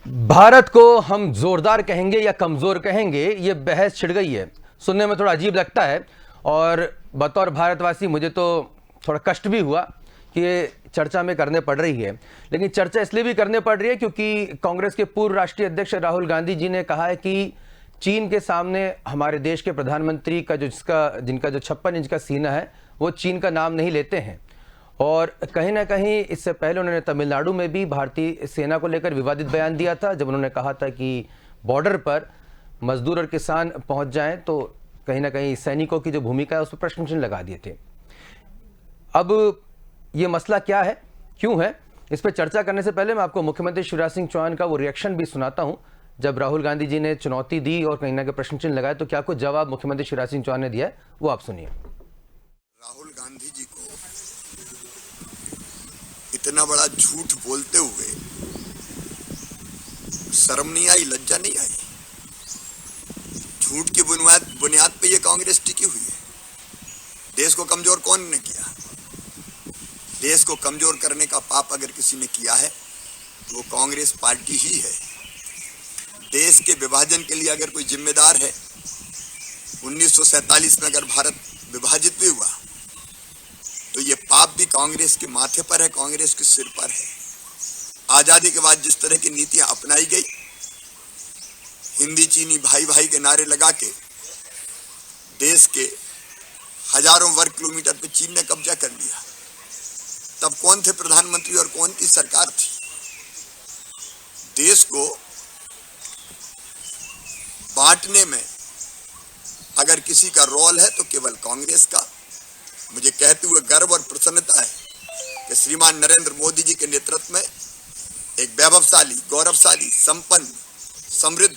भारत को हम जोरदार कहेंगे या कमजोर कहेंगे, ये बहस छिड़ गई है। सुनने में थोड़ा अजीब लगता है और बतौर भारतवासी मुझे तो थोड़ा कष्ट भी हुआ कि ये चर्चा में करने पड़ रही है। लेकिन चर्चा इसलिए भी करने पड़ रही है क्योंकि कांग्रेस के पूर्व राष्ट्रीय अध्यक्ष राहुल गांधी जी ने कहा है कि चीन के सामने हमारे देश के प्रधानमंत्री का जिनका जो 56 इंच का सीना है वो चीन का नाम नहीं लेते हैं। और कहीं ना कहीं इससे पहले उन्होंने तमिलनाडु में भी भारतीय सेना को लेकर विवादित बयान दिया था, जब उन्होंने कहा था कि बॉर्डर पर मजदूर और किसान पहुंच जाएं तो कहीं ना कहीं सैनिकों की जो भूमिका है उस पर प्रश्न चिन्ह लगा दिए थे। अब ये मसला क्या है, क्यों है, इस पर चर्चा करने से पहले मैं आपको मुख्यमंत्री शिवराज सिंह चौहान का वो रिएक्शन भी सुनाता हूं जब राहुल गांधी जी ने चुनौती दी और कहीं ना कहीं प्रश्न चिन्ह लगाए तो क्या कुछ जवाब मुख्यमंत्री शिवराज सिंह चौहान ने दिया है, वो आप सुनिए। राहुल गांधी जी को इतना बड़ा झूठ बोलते हुए शर्म नहीं आई, लज्जा नहीं आई। झूठ की बुनियाद पे ये कांग्रेस टिकी हुई है। देश को कमजोर कौन ने किया? देश को कमजोर करने का पाप अगर किसी ने किया है तो वो कांग्रेस पार्टी ही है। देश के विभाजन के लिए अगर कोई जिम्मेदार है, 1947 में अगर भारत विभाजित भी हुआ तो ये पाप भी कांग्रेस के माथे पर है, कांग्रेस के सिर पर है। आजादी के बाद जिस तरह की नीतियां अपनाई गई, हिंदी चीनी भाई भाई के नारे लगा के देश के हजारों वर्ग किलोमीटर पे चीन ने कब्जा कर लिया, तब कौन थे प्रधानमंत्री और कौन की सरकार थी? देश को बांटने में अगर किसी का रोल है तो केवल कांग्रेस का। मुझे कहते हुए गर्व और प्रसन्नता है कि श्रीमान नरेंद्र मोदी जी के नेतृत्व में एक वैभवशाली, गौरवशाली, संपन्न, समृद्ध,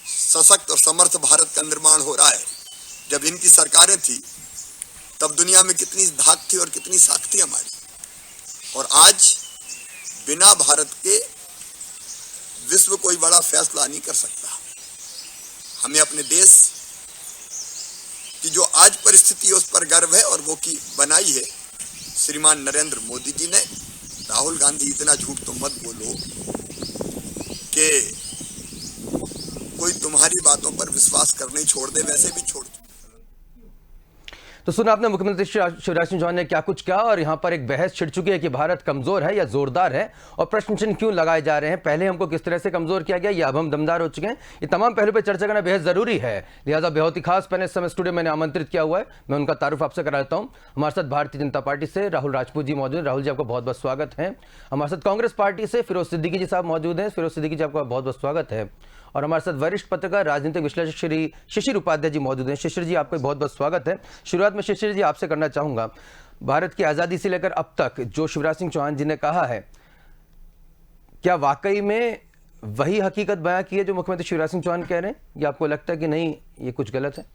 सशक्त और समर्थ भारत का निर्माण हो रहा है। जब इनकी सरकारें थी तब दुनिया में कितनी धाक थी और कितनी साख थी हमारी, और आज बिना भारत के विश्व कोई बड़ा फैसला नहीं कर सकता। हमें अपने देश की जो आज परिस्थिति है उस पर गर्व है और वो की बनाई है श्रीमान नरेंद्र मोदी जी ने। राहुल गांधी, इतना झूठ तो मत बोलो कि कोई तुम्हारी बातों पर विश्वास करने छोड़ दे, वैसे भी छोड़। तो सुना आपने मुख्यमंत्री शिवराज सिंह चौहान ने क्या कुछ कहा और यहां पर एक बहस छिड़ चुकी है कि भारत कमजोर है या जोरदार है और प्रश्न चिन्ह क्यों लगाए जा रहे हैं। पहले हमको किस तरह से कमजोर किया गया, या अब हम दमदार हो चुके हैं, ये तमाम पहलू पर चर्चा करना बेहद जरूरी है। लिहाजा बहुत ही खास पैनल इस समय स्टूडियो मैंने आमंत्रित किया हुआ है, मैं उनका तारुफ आपसे करा देता हूँ। हमारे साथ भारतीय जनता पार्टी से राहुल राजपूत जी मौजूद हैं। राहुल जी, आपका बहुत बहुत स्वागत है। हमारे साथ कांग्रेस पार्टी से फिरोज सिद्दीकी जी साहब मौजूद हैं। फिरोज सिद्दीकी जी, आपका बहुत बहुत स्वागत है। और हमारे साथ वरिष्ठ पत्रकार, राजनीतिक विश्लेषक श्री शिशिर उपाध्याय जी मौजूद हैं। शिशिर जी, आपका बहुत बहुत स्वागत है। शुरुआत में शिशिर जी आपसे करना चाहूंगा, भारत की आजादी से लेकर अब तक जो शिवराज सिंह चौहान जी ने कहा है, क्या वाकई में वही हकीकत बयां की है जो मुख्यमंत्री शिवराज सिंह चौहान कह रहे हैं, या आपको लगता है कि नहीं ये कुछ गलत है?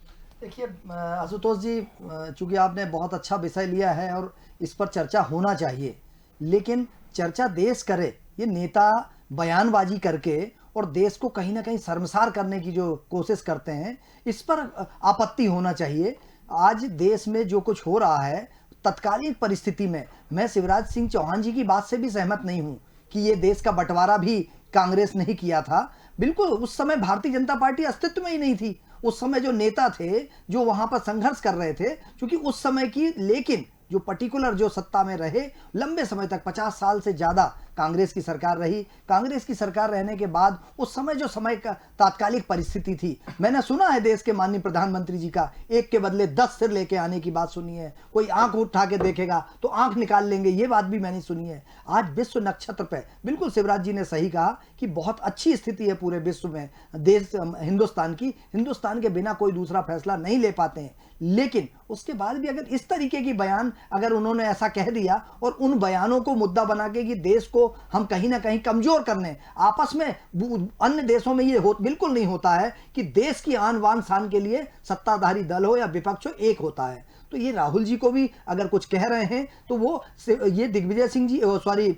देखिए आशुतोष जी, चूंकि आपने बहुत अच्छा विषय लिया है और इस पर चर्चा होना चाहिए, लेकिन चर्चा देश करे, ये नेता बयानबाजी करके और देश को कहीं ना कहीं शर्मसार करने की जो कोशिश करते हैं, इस पर आपत्ति होना चाहिए। आज देश में जो कुछ हो रहा है तत्कालीन परिस्थिति में, मैं शिवराज सिंह चौहान जी की बात से भी सहमत नहीं हूं कि ये देश का बंटवारा भी कांग्रेस ने ही किया था। बिल्कुल, उस समय भारतीय जनता पार्टी अस्तित्व में ही नहीं थी। उस समय जो नेता थे जो वहां पर संघर्ष कर रहे थे, क्योंकि उस समय की, लेकिन जो पर्टिकुलर जो सत्ता में रहे लंबे समय तक, 50 साल से ज्यादा कांग्रेस की सरकार रही। कांग्रेस की सरकार रहने के बाद उस समय जो समय का तात्कालिक परिस्थिति थी, मैंने सुना है देश के माननीय प्रधानमंत्री जी का एक के बदले 10 सिर लेके आने की बात सुनी है। कोई आंख उठा के देखेगा तो आंख निकाल लेंगे, ये बात भी मैंने सुनी है। आज विश्व नक्षत्र पे बिल्कुल शिवराज जी ने सही कहा कि बहुत अच्छी स्थिति है पूरे विश्व में देश हिंदुस्तान की। हिंदुस्तान के बिना कोई दूसरा फैसला नहीं ले पाते हैं, लेकिन उसके बाद भी अगर इस तरीके की बयान अगर उन्होंने ऐसा कह दिया और उन बयानों को मुद्दा बना के कि देश को हम कहीं ना कहीं कमजोर करने, आपस में अन्य देशों में ये बिल्कुल नहीं होता है कि देश की आन बान शान के लिए सत्ताधारी दल हो या विपक्ष हो, एक होता है। तो ये राहुल जी को भी अगर कुछ कह रहे हैं तो वो ये दिग्विजय सिंह जी, सॉरी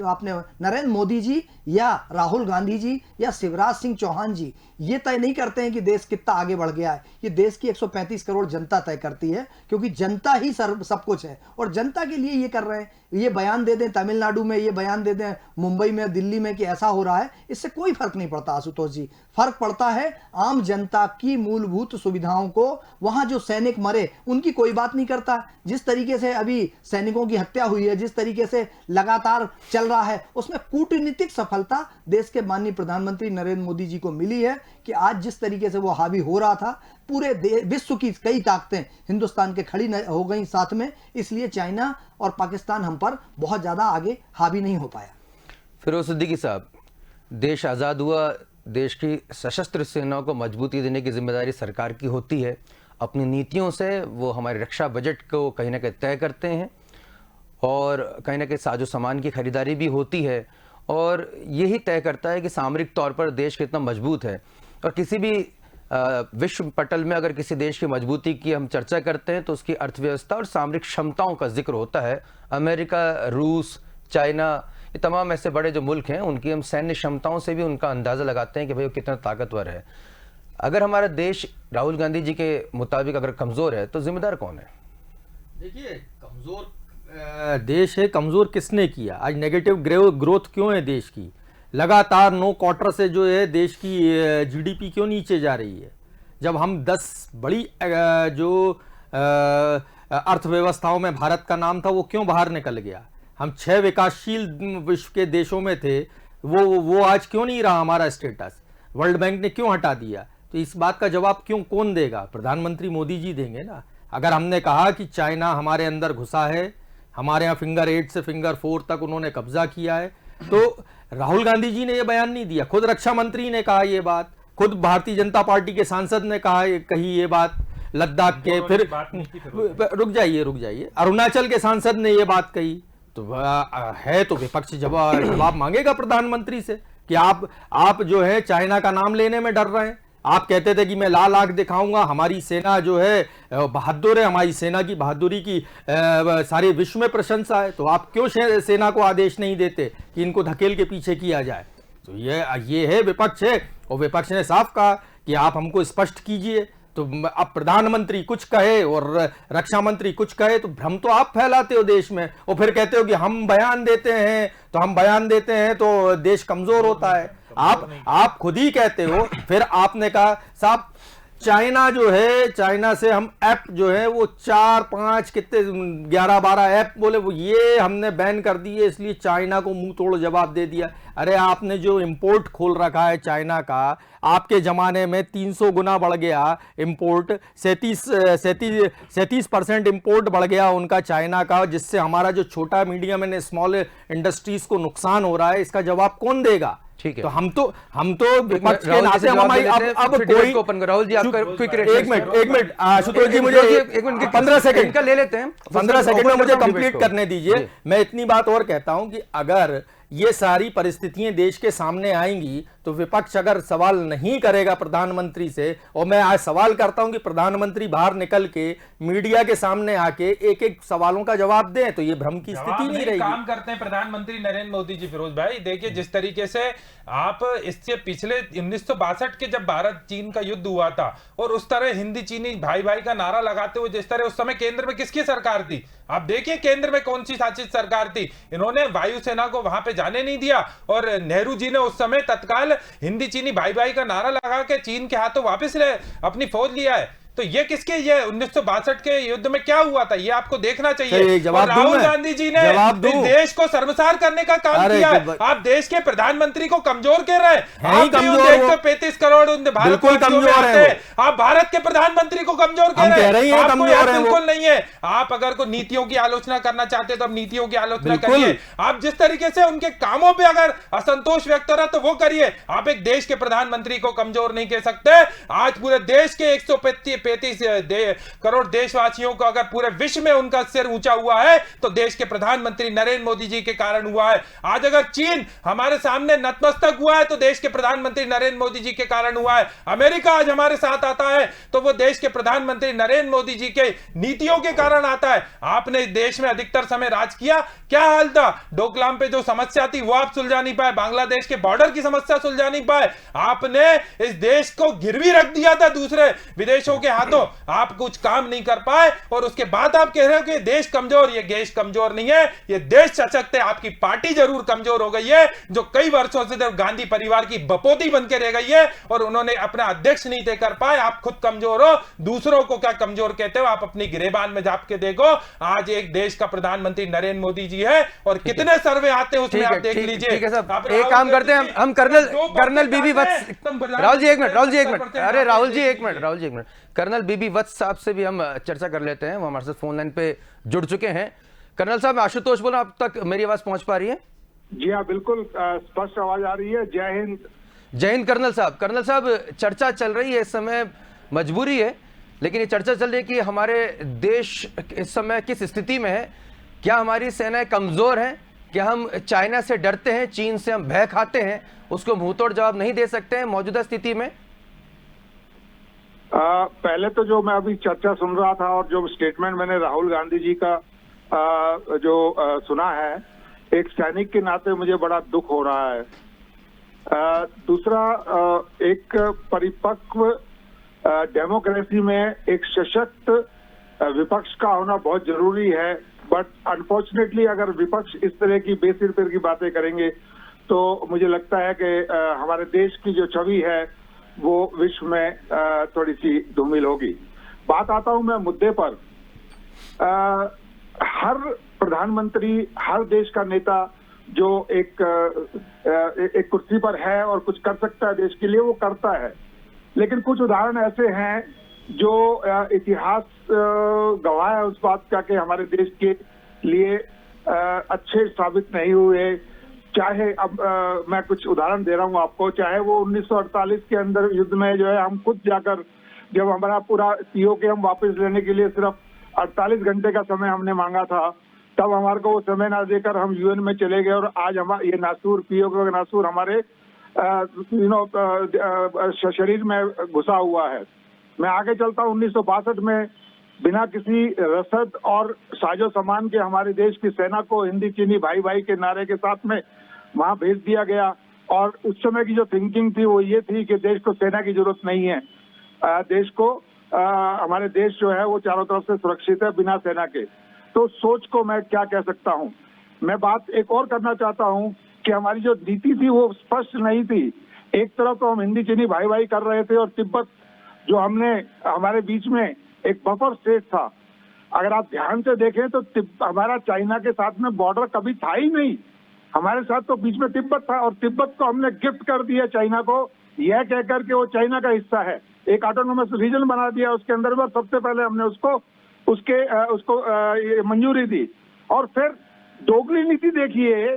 आपने नरेंद्र मोदी जी या राहुल गांधी जी या शिवराज सिंह चौहान जी ये तय नहीं करते हैं कि देश कितना आगे बढ़ गया है। ये देश की 135 करोड़ जनता तय करती है, क्योंकि जनता ही सब कुछ है और जनता के लिए ये कर रहे हैं। ये बयान दे दें तमिलनाडु में, ये बयान दे दें मुंबई में, दिल्ली में कि ऐसा हो रहा है, इससे कोई फर्क नहीं पड़ता आशुतोष जी। फर्क पड़ता है आम जनता की मूलभूत सुविधाओं को। वहां जो सैनिक मरे उनकी कोई बात नहीं करता। जिस तरीके से अभी सैनिकों की हत्या हुई है, जिस तरीके से लगातार चल रहा है, उसमें कूटनीतिक सफलता देश के माननीय प्रधानमंत्री नरेंद्र मोदी जी को मिली है कि आज जिस तरीके से वो हावी हो रहा था, पूरे विश्व की कई ताकतें हिंदुस्तान के खड़ी हो गई साथ में, इसलिए चाइना और पाकिस्तान हम पर बहुत ज्यादा आगे हावी नहीं हो पाया। फिरोज सिद्दीकी साहब, देश आज़ाद हुआ, देश की सशस्त्र सेनाओं को मजबूती देने की जिम्मेदारी सरकार की होती है। अपनी नीतियों से वो हमारे रक्षा बजट को कहीं ना कहीं तय करते हैं और कहीं ना कहीं साजो सामान की खरीदारी भी होती है, और यही तय करता है कि सामरिक तौर पर देश कितना मजबूत है। और किसी भी विश्व पटल में अगर किसी देश की मजबूती की हम चर्चा करते हैं तो उसकी अर्थव्यवस्था और सामरिक क्षमताओं का जिक्र होता है। अमेरिका, रूस, चाइना, ये तमाम ऐसे बड़े जो मुल्क हैं, उनकी हम सैन्य क्षमताओं से भी उनका अंदाज़ा लगाते हैं कि भाई वो कितना ताकतवर है। अगर हमारा देश राहुल गांधी जी के मुताबिक अगर कमज़ोर है तो जिम्मेदार कौन है? देखिए, कमज़ोर देश है, कमज़ोर किसने किया? आज नेगेटिव ग्रोथ क्यों है देश की? लगातार 9 क्वार्टर से जो है देश की जीडीपी क्यों नीचे जा रही है? जब हम 10 बड़ी जो अर्थव्यवस्थाओं में भारत का नाम था, वो क्यों बाहर निकल गया? हम 6 विकासशील विश्व के देशों में थे, वो आज क्यों नहीं रहा हमारा स्टेटस? वर्ल्ड बैंक ने क्यों हटा दिया? तो इस बात का जवाब कौन देगा? प्रधानमंत्री मोदी जी देंगे ना। अगर हमने कहा कि चाइना हमारे अंदर घुसा है, हमारे यहाँ फिंगर 8 से फिंगर 4 तक उन्होंने कब्जा किया है, तो राहुल गांधी जी ने यह बयान नहीं दिया, खुद रक्षा मंत्री ने कहा ये बात, खुद भारतीय जनता पार्टी के सांसद ने कही ये बात लद्दाख के, फिर रुक जाइए, अरुणाचल के सांसद ने ये बात कही। तो है तो विपक्ष जवाब मांगेगा प्रधानमंत्री से कि आप जो है चाइना का नाम लेने में डर रहे हैं। आप कहते थे कि मैं लाल आंख दिखाऊंगा, हमारी सेना जो है बहादुर है, हमारी सेना की बहादुरी की सारे विश्व में प्रशंसा है, तो आप क्यों सेना को आदेश नहीं देते कि इनको धकेल के पीछे किया जाए? तो ये है विपक्ष है, और विपक्ष ने साफ कहा कि आप हमको स्पष्ट कीजिए। तो अब प्रधानमंत्री कुछ कहे और रक्षा मंत्री कुछ कहे तो भ्रम तो आप फैलाते हो देश में, और फिर कहते हो कि हम बयान देते हैं तो देश कमजोर होता है। आप खुद ही कहते हो। फिर आपने कहा साहब चाइना जो है, चाइना से हम ऐप जो है वो 4-5 कितने 11-12 ऐप बोले वो ये हमने बैन कर दिए, इसलिए चाइना को मुंह तोड़ जवाब दे दिया। अरे आपने जो इंपोर्ट खोल रखा है चाइना का, आपके जमाने में 300 गुना बढ़ गया इंपोर्ट, 37% इंपोर्ट बढ़ गया उनका चाइना का, जिससे हमारा जो छोटा मीडियम एंड स्मॉल इंडस्ट्रीज को नुकसान हो रहा है। इसका जवाब कौन देगा? ठीक है, तो हम तो विपक्ष के नाते हमारी अब कोई राहुल जी आपका क्विक एक मिनट आशुतोष जी मुझे 15 सेकंड का ले लेते हैं, 15 सेकंड में मुझे कंप्लीट करने दीजिए। मैं इतनी बात और कहता हूं कि अगर ये सारी परिस्थितियां देश के सामने आएंगी तो विपक्ष अगर सवाल नहीं करेगा प्रधानमंत्री से, और मैं आज सवाल करता हूं कि प्रधानमंत्री बाहर निकल के मीडिया के सामने आके एक सवालों का जवाब दें, तो ये भ्रम की स्थिति नहीं रहेगी। काम करते हैं प्रधानमंत्री नरेंद्र मोदी जी। फिरोज भाई देखिए, जिस तरीके से आप इससे पिछले 1962 के जब भारत चीन का युद्ध हुआ था, और उस तरह हिंदी चीनी भाई भाई का नारा लगाते हुए जिस तरह उस समय केंद्र में किसकी सरकार थी, आप देखिए केंद्र में कौन सी शासित सरकार थी। इन्होंने वायुसेना को वहां पे जाने नहीं दिया, और नेहरू जी ने उस समय तत्काल हिंदी चीनी भाई भाई का नारा लगा के चीन के हाथों वापस अपनी फौज लिया है। तो ये किसके, ये 1962 के युद्ध में क्या हुआ था, ये आपको देखना चाहिए। और राहुल गांधी जी ने इस देश को शर्मसार करने का काम किया है। आप देश के प्रधानमंत्री को कमजोर कह रहे हैं। आप 135 करोड़ भारतवासियों में आते हैं, आप भारत के प्रधानमंत्री को कमजोर कह रहे हैं। बिल्कुल नहीं है। आप अगर कोई नीतियों की आलोचना करना चाहते हैं तो आप नीतियों की आलोचना करिए। आप जिस तरीके से उनके कामों पर अगर असंतोष व्यक्त हो रहा तो वो करिए। आप एक देश के प्रधानमंत्री को कमजोर नहीं कह सकते। आज पूरे देश के 135 करोड़ देशवासियों को अगर पूरे विश्व में उनका सिर ऊंचा हुआ है तो देश के प्रधानमंत्री नरेंद्र मोदी जी के कारण हुआ है। आज अगर चीन हमारे सामने नतमस्तक हुआ है तो देश के प्रधानमंत्री नरेंद्र मोदी जी के कारण हुआ है। अमेरिका आज हमारे साथ आता है तो वो देश के प्रधानमंत्री नरेंद्र मोदी जी के नीतियों के कारण आता है। आपने देश में अधिकतर समय राज किया, क्या हाल था? डोकलाम पे जो समस्या थी वो आप सुलझा नहीं पाए, बांग्लादेश के बॉर्डर की समस्या सुलझा नहीं पाए। आपने इस देश को गिरवी रख दिया था दूसरे विदेशों के हाथों आप कुछ काम नहीं कर पाए, और उसके बाद आप कह रहे हो कि देश कमजोर। ये देश कमजोर नहीं है, ये देश सशक्त है। आपकी पार्टी जरूर कमजोर हो गई है, जो कई वर्षों से जब गांधी परिवार की बपोती बन के रह गई है और उन्होंने अपना अध्यक्ष नहीं तय कर पाए। आप खुद कमजोर हो, दूसरों को क्या कमजोर कहते हो? आप अपनी गिरेबान में झांक के देखो। आज एक देश का प्रधानमंत्री नरेंद्र मोदी जी है, और कितने सर्वे आते हैं उसमें आप देख लीजिए। ठीक है साहब, आप एक काम करते हैं, हम कर्नल बीबी वत्स, राहुल जी एक मिनट, अरे राहुल जी एक मिनट, कर्नल बीबी वत्स साहब से भी हम चर्चा कर लेते हैं। वो हमारे साथ फोन लाइन पे जुड़ चुके हैं। कर्नल साहब, आशुतोष बोला, अब तक मेरी आवाज पहुंच पा रही है? जी हाँ, बिल्कुल स्पष्ट आवाज आ रही है। जय हिंद। जय हिंद कर्नल साहब, चर्चा चल रही है इस समय, मजबूरी है, लेकिन ये चर्चा चल रही है कि हमारे देश इस समय किस स्थिति में है। क्या हमारी सेनाएं कमजोर हैं? क्या हम चाइना से डरते हैं, चीन से हम भय खाते हैं, उसको मुंहतोड़ जवाब नहीं दे सकते हैं मौजूदा स्थिति में? पहले तो जो मैं अभी चर्चा सुन रहा था और जो स्टेटमेंट मैंने राहुल गांधी जी का सुना है, एक सैनिक के नाते मुझे बड़ा दुख हो रहा है। दूसरा, एक परिपक्व डेमोक्रेसी में एक सशक्त विपक्ष का होना बहुत जरूरी है, बट अनफॉर्चुनेटली अगर विपक्ष इस तरह की बेसिर पैर की बातें करेंगे तो मुझे लगता है कि हमारे देश की जो छवि है वो विश्व में थोड़ी सी धूमिल होगी। बात आता हूं मैं मुद्दे पर। हर प्रधानमंत्री, हर देश का नेता जो एक कुर्सी पर है और कुछ कर सकता है देश के लिए, वो करता है। लेकिन कुछ उदाहरण ऐसे हैं जो इतिहास गवाह है उस बात का कि हमारे देश के लिए अच्छे साबित नहीं हुए। चाहे अब मैं कुछ उदाहरण दे रहा हूं आपको, चाहे वो 1948 के अंदर युद्ध में जो है हम खुद जाकर, जब हमारा पूरा पीओके हम वापस लेने के लिए सिर्फ 48 घंटे का समय हमने मांगा था, तब हमारे को वो समय ना देकर हम यूएन में चले गए, और आज हमारे ये नासूर, पीओके का नासूर हमारे शरीर में घुसा हुआ है। मैं आगे चलता हूँ। 1962 में बिना किसी रसद और साजो सामान के हमारे देश की सेना को हिंदी चीनी भाई भाई के नारे के साथ में वहां भेज दिया गया, और उस समय की जो थिंकिंग थी वो ये थी कि देश को सेना की जरूरत नहीं है, देश को हमारे देश जो है वो चारों तरफ से सुरक्षित है बिना सेना के। तो सोच को मैं क्या कह सकता हूँ। मैं बात एक और करना चाहता हूँ कि हमारी जो नीति थी वो स्पष्ट नहीं थी। एक तरफ तो हम हिंदी चीनी भाई भाई कर रहे थे, और तिब्बत जो हमने हमारे बीच में एक बफर स्टेट था। अगर आप ध्यान से देखें तो हमारा चाइना के साथ में बॉर्डर कभी था ही नहीं, हमारे साथ तो बीच में तिब्बत था, और तिब्बत को हमने गिफ्ट कर दिया चाइना को, यह कहकर के वो चाइना का हिस्सा है। एक ऑटोनोमस रीजन बना दिया उसके अंदर, में सबसे पहले हमने उसको मंजूरी दी। और फिर दोगली नीति देखिए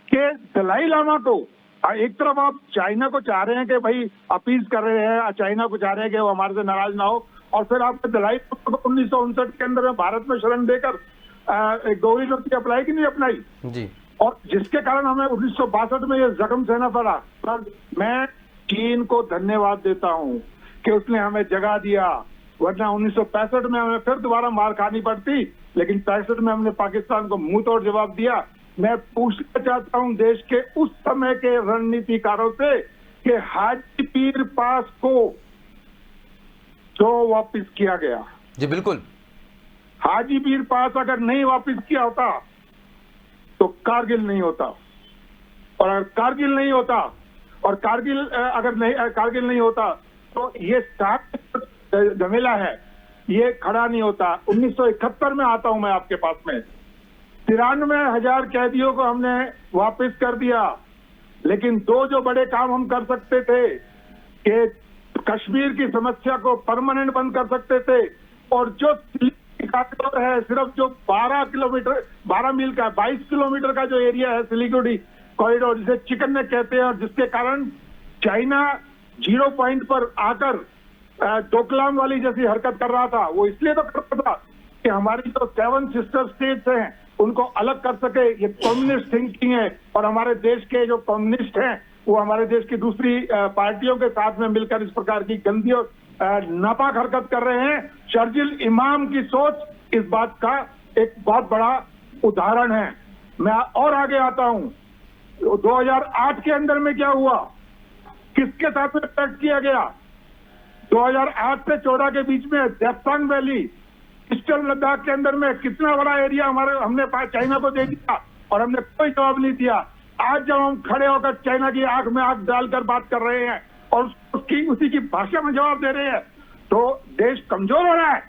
कि दलाई लामा को, एक तरफ आप चाइना को चाह रहे हैं कि भाई अपीज कर रहे हैं, चाइना को चाह रहे हैं कि वो हमारे से नाराज ना हो, और फिर आपने दलाई लामा को 1959 के अंदर में भारत में शरण देकर एक दोगली नीति अप्लाई की नहीं अपनाई जी, और जिसके कारण हमें 1962 में ये जख्म सहना पड़ा। पर मैं चीन को धन्यवाद देता हूं कि उसने हमें जगा दिया, वरना 1965 में हमें फिर दोबारा मार खानी पड़ती, लेकिन 65 में हमने पाकिस्तान को मुंह तोड़ जवाब दिया। मैं पूछना चाहता हूं देश के उस समय के रणनीतिकारों से कि हाजी पीर पास को जो वापस किया गया, जी बिल्कुल, हाजी पीर पास अगर नहीं वापस किया होता तो कारगिल नहीं होता, और अगर कारगिल नहीं होता, और कारगिल नहीं होता तो ये झमेला है, ये खड़ा नहीं होता। 1971 में आता हूं मैं आपके पास में, 93,000 कैदियों को हमने वापस कर दिया। लेकिन दो जो बड़े काम हम कर सकते थे कि कश्मीर की समस्या को परमानेंट बंद कर सकते थे, और जो कॉरिडोर है सिर्फ जो 12 मील का 22 किलोमीटर का जो एरिया है सिलीगुड़ी कॉरिडोर, जिसे चिकन नेक कहते हैं, और जिसके कारण चाइना 0 पॉइंट पर आकर डोकलाम वाली जैसी हरकत कर रहा था। वो इसलिए तो कर रहा था कि हमारी जो 7 सिस्टर स्टेट्स हैं उनको अलग कर सके। ये कम्युनिस्ट थिंकिंग है, और हमारे देश के जो कम्युनिस्ट हैं वो हमारे देश की दूसरी पार्टियों के साथ में मिलकर इस प्रकार की गंदी और नापाक हरकत कर रहे हैं। शर्जिल इमाम की सोच इस बात का एक बहुत बड़ा उदाहरण है। मैं और आगे आता हूं, 2008 के अंदर में क्या हुआ, किसके साथ में पैक्ट किया गया? 2008 से 14 के बीच में देप्सांग वैली, ईस्टर्न लद्दाख के अंदर में कितना बड़ा एरिया हमने चाइना को दे दिया और हमने कोई जवाब नहीं दिया। आज जब हम खड़े होकर चाइना की आंख में आंख डालकर बात कर रहे हैं और उसी की भाषा में जवाब दे रहे हैं, तो देश कमजोर हो रहा है।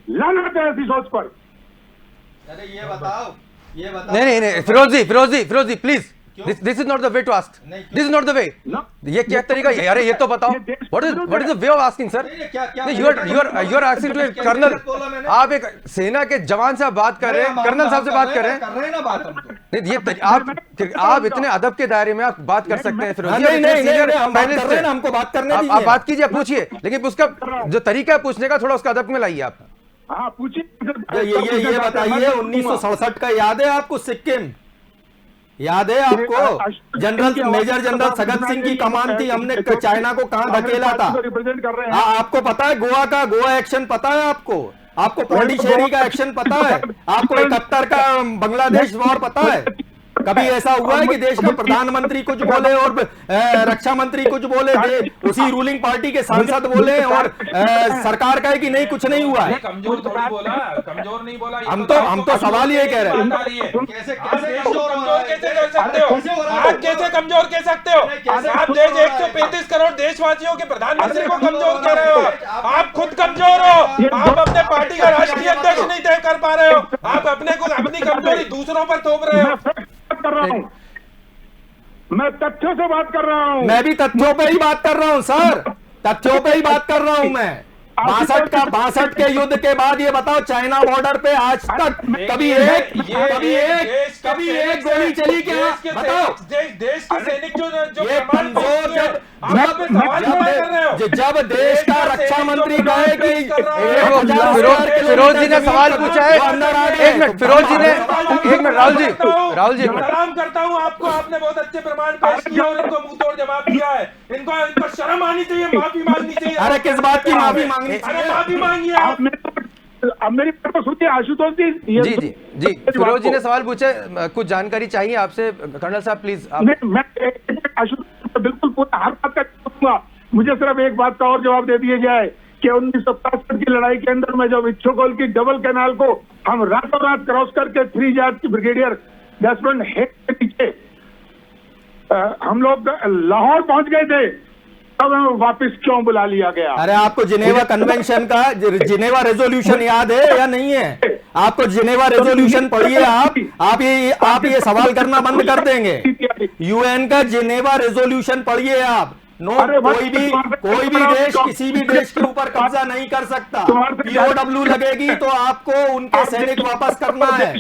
लानत है ऐसी सोच पर। अरे ये बताओ नहीं, Firoz ji please, this is not the way to ask, this is not the way. ये क्या तरीका है? अरे ये तो बताओ, what is the way of asking sir? You are asking to a colonel, आप एक सेना के जवान से बात कर रहे हैं, कर्नल साहब से बात कर रहे हैं ना बात हम तो। नहीं, आप इतने अदब के दायरे में आप बात कर सकते हैं फिरोज जी। हमको बात करने आप बात कीजिए, पूछिए, लेकिन उसका जो तरीका है पूछने का, थोड़ा उसका अदब में लाइए आप। हाँ पूछिए। ये बताइए, 1967 का याद है आपको? सिक्किम याद है आपको? General major general Sagat Singh की कमान थी, हमने चाइना को कहां धकेला था? रिप्रेजेंट कर रहे हैं। आपको पता है गोवा एक्शन पता है आपको पौंडीचेरी का एक्शन पता है आपको? 71 का बांग्लादेश वॉर पता है? कभी ऐसा हुआ है कि देश के प्रधानमंत्री कुछ बोले और रक्षा मंत्री कुछ बोले, उसी रूलिंग पार्टी के सांसद बोले और सरकार कहे कि नहीं कुछ नहीं हुआ है? कमजोर थोड़ी बोला, कमजोर नहीं बोला। हम तो सवाल ये कह रहे हैं, कैसे कमजोर कैसे कर सकते हो? आप कैसे कमजोर कह सकते हो? आप देश 135 करोड़ देशवासियों के प्रधानमंत्री को कमजोर कह रहे हो। आप खुद कमजोर हो, आप अपने पार्टी का राष्ट्रीय अध्यक्ष नहीं तय कर पा रहे हो, आप अपनी कमजोरी दूसरों पर थोप रहे हो। कर रहा हूं, मैं तथ्यों से बात कर रहा हूं। मैं भी तथ्यों पे ही बात कर रहा हूं सर, तथ्यों पे ही बात कर रहा हूं मैं। 62 के युद्ध के बाद ये बताओ, चाइना बॉर्डर पे आज तक कभी एक गोली चली क्या? बताओ। देश के सैनिक जो ये कमजोर जब देश का रक्षा मंत्री कहे कि फिरोज जी ने सवाल पूछा है, एक मिनट फिरोज जी ने, एक मिनट राहुल जी प्रणाम करता हूं आपको, आपने बहुत अच्छे प्रमाण पेश किए और इनको मुंह तोड़ जवाब दिया है। इनको शर्म आनी चाहिए, माफी मांगनी चाहिए। अरे किस बात की माफी मांगनी? अरे माफी मांगिए आप। अब मेरी बात तो सुनिए आशुतोष जी। जी फिरोज जी ने सवाल पूछे, कुछ जानकारी चाहिए आपसे कर्नल साहब प्लीज। मैं आशुतोष बिल्कुल पूरा हर बात का कहूंगा, मुझे सिर्फ एक बात का और जवाब दे दिया जाए कि 1965 की लड़ाई के अंदर में जब इच्छोकोल की डबल कैनाल को हम रातों रात क्रॉस करके 3 जाट की ब्रिगेडियर लेफ्टिनेंट हेड के पीछे हम लोग लाहौर पहुंच गए थे, तब हमें वापस क्यों बुला लिया गया? अरे आपको जिनेवा कन्वेंशन का जिनेवा रेजोल्यूशन याद है या नहीं है? आपको जिनेवा रेजोल्यूशन पढ़िए आप ये सवाल करना बंद कर देंगे। यूएन का जिनेवा रेजोल्यूशन पढ़िए आप। कोई भी देश किसी भी देश के ऊपर कब्जा नहीं कर सकता। पीओडब्ल्यू लगेगी तो आपको उनके सैनिक वापस करना है।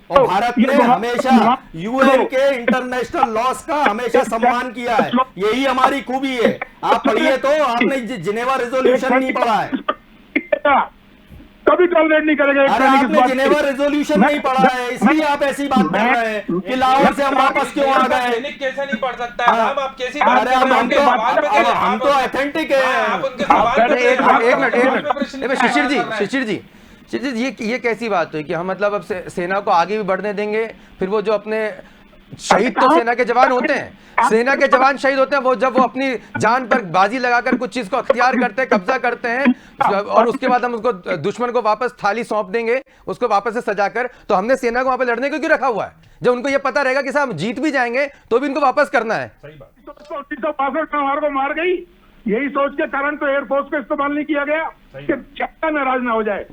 और भारत ने हमेशा यूएन के इंटरनेशनल लॉस का हमेशा सम्मान किया है, यही हमारी खूबी है। आप पढ़िए तो, आपने जिनेवा रेजोल्यूशन नहीं पढ़ा है, कभी टॉलरेट नहीं करेंगे। अरे आपने जिनेवा रेजोल्यूशन नहीं पढ़ा है, इसलिए आप ऐसी बात कर रहे हैं कि लाहौर से हम वापस क्यों आ गए? सैनिक कैसे नहीं पढ़ सकता है? आप कैसी बात अरे हम तो ऑथेंटिक है। शिशिर जी ये कैसी बात हुई कि हम मतलब अब सेना को आगे भी बढ़ने देंगे? फिर वो जो अपने शहीद तो सेना के जवान होते हैं, सेना के जवान शहीद होते हैं, वो जब वो अपनी जान पर बाजी लगाकर कुछ चीज को अख्तियार करते हैं, कब्जा करते हैं, और उसके बाद हम उसको दुश्मन को वापस थाली सौंप देंगे, उसको वापस से सजाकर। तो हमने सेना को वहां पे लड़ने को क्यों रखा हुआ है, जब उनको ये पता रहेगा कि साहब जीत भी जाएंगे तो भी इनको वापस करना है? सही बात। 1962 में हमारे को मार गई, यही सोच के कारण तो एयरफोर्स को इस्तेमाल नहीं किया गया कि चाइना नाराज ना हो जाए।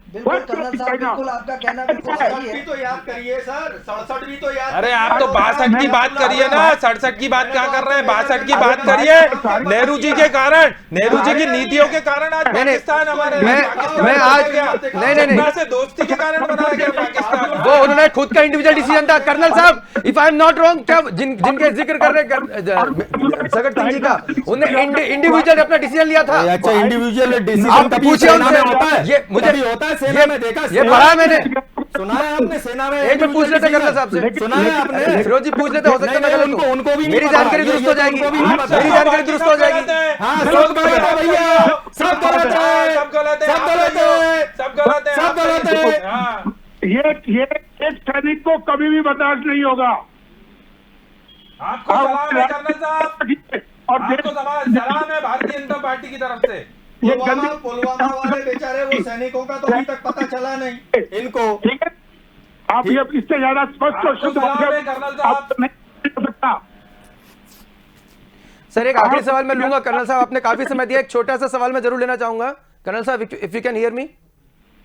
बिल्कुल कर्नल साहब, बिल्कुल आपका कहना बिल्कुल सही है। तो याद करिए सर, 67 भी तो याद। अरे आप तो 62 की बात करिए ना, 67 की बात क्या कर रहे हैं? 62 की बात करिए। नेहरू जी के कारण, नेहरू जी की नीतियों के कारण आज पाकिस्तान हमारे मैं आज नहीं से दोस्ती के कारण बनाया गया पाकिस्तान। वो उन्होंने खुद का इंडिविजुअल डिसीजन था कर्नल साहब, if I am not wrong. क्या जिनके जिक्र कर रहे सगत सिंह जी का, उन्होंने इंडिविजुअल अपना डिसीजन लिया था। अच्छा, इंडिविजुअल डिसीजन आप पूछिए उनसे, होता है? ये मुझे होता है, सेना में देखा, ये पढ़ा मैंने, सुना है आपने? सेना में एक मिनट पूछ लेते कर्नल साहब से, सुना है आपने? फिरोज जी पूछ लेते, हो सकता है उनको भी मेरी जानकारी दुरुस्त हो जाएगी, मेरी जानकारी दुरुस्त हो जाएगी। हाँ, सब गलत है भैया, सब गलत है, सब गलत है, सब गलत है, सब गलत है, सब गलत है। ये एक सैनिक को कभी भी बर्दाश्त नहीं होगा। आपको सलाम है कर्नल साहब। और आपको सलाम है भारतीय जनता पार्टी की तरफ से। ये पुलवामा वाले बेचारे वो सैनिकों का तो अभी तक पता चला नहीं इनको। ठीक है, आप ये इससे ज्यादा स्पष्ट और शुद्ध आप नहीं कर सकता। सर एक आखिरी सवाल मैं लूंगा। कर्नल साहब आपने काफी समय दिया, एक छोटा सा सवाल मैं जरूर लेना चाहूंगा। कर्नल साहब if you can hear me.